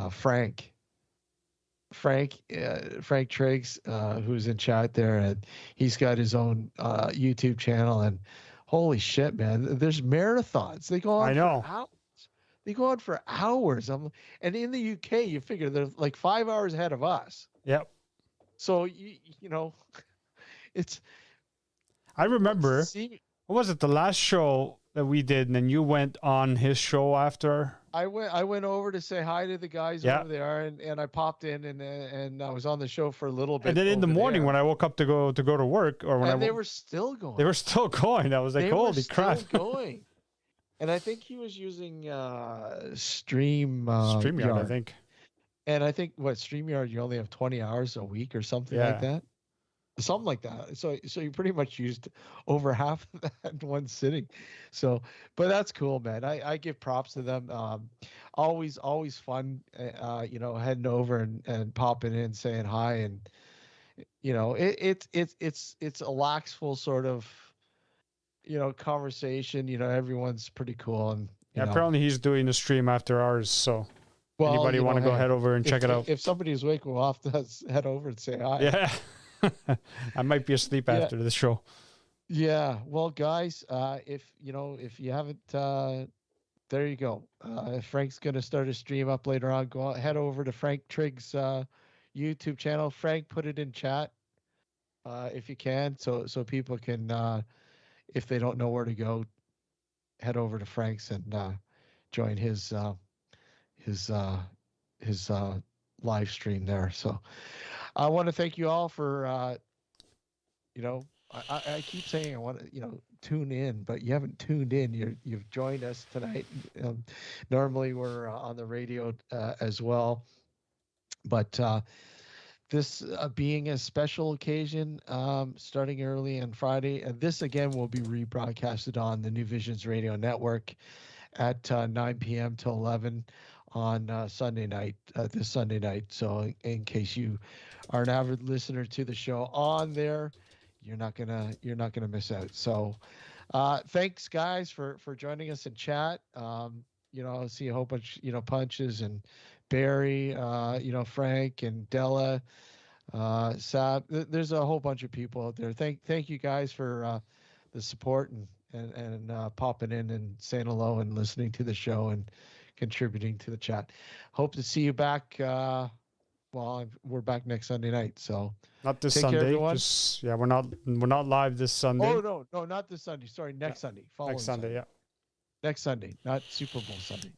Frank. Frank Triggs, who's in chat there, and he's got his own YouTube channel. And holy shit, man, there's marathons. They go on. I know. For hours. They go on for hours. And in the UK, you figure they're like 5 hours ahead of us. Yep. So it's. I remember. What was it? The last show that we did, and then you went on his show after. I went over to say hi to the guys over there, and I popped in and I was on the show for a little bit. And then in the morning when I woke up to go to work, or when they were still going. They were still going. I was like, holy crap! Still going. And I think he was using StreamYard, I think. And I think StreamYard, you only have 20 hours a week or something like that. Something like that. So you pretty much used over half of that in one sitting. So, but that's cool, man. I give props to them. Always fun, heading over and popping in, saying hi, and it's a laxful sort of conversation. Everyone's pretty cool, and apparently he's doing the stream after ours. So, anybody want to go head over and check it out? If somebody's awake, we'll have to head over and say hi. Yeah. I might be asleep after this show. Yeah. Well, guys, if you haven't, there you go. Frank's going to start a stream up later on. Head over to Frank Triggs' YouTube channel. Frank, put it in chat if you can, so people can, if they don't know where to go, head over to Frank's and join his live stream there. So I want to thank you all for, I keep saying I want to, tune in, but you haven't tuned in. You've joined us tonight. Normally we're on the radio as well, but this being a special occasion, starting early on Friday, this again will be rebroadcasted on the New Visions Radio Network at 9 p.m. till 11 on Sunday night, this Sunday night. So in case you are an avid listener to the show on there, you're not gonna miss out. So thanks guys for joining us in chat. I see a whole bunch, Punches and Barry, Frank and Della, Sab. There's a whole bunch of people out there. Thank you guys for the support and popping in and saying hello and listening to the show and contributing to the chat. Hope to see you back. We're back next Sunday night. So not this Sunday. Care, everyone. We're not live this Sunday. Oh no, not this Sunday. Sorry, next Sunday. Next Sunday, yeah. Next Sunday, not Super Bowl Sunday.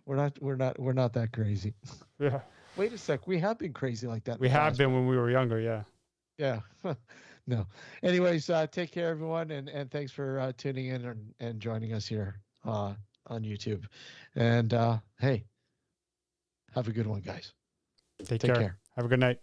We're not that crazy. Yeah. Wait a sec. We have been crazy like that. We have been when we were younger. Yeah. Yeah. No. Anyways, take care, everyone, and thanks for tuning in and joining us here on YouTube. And hey, have a good one, guys. Take care. Have a good night.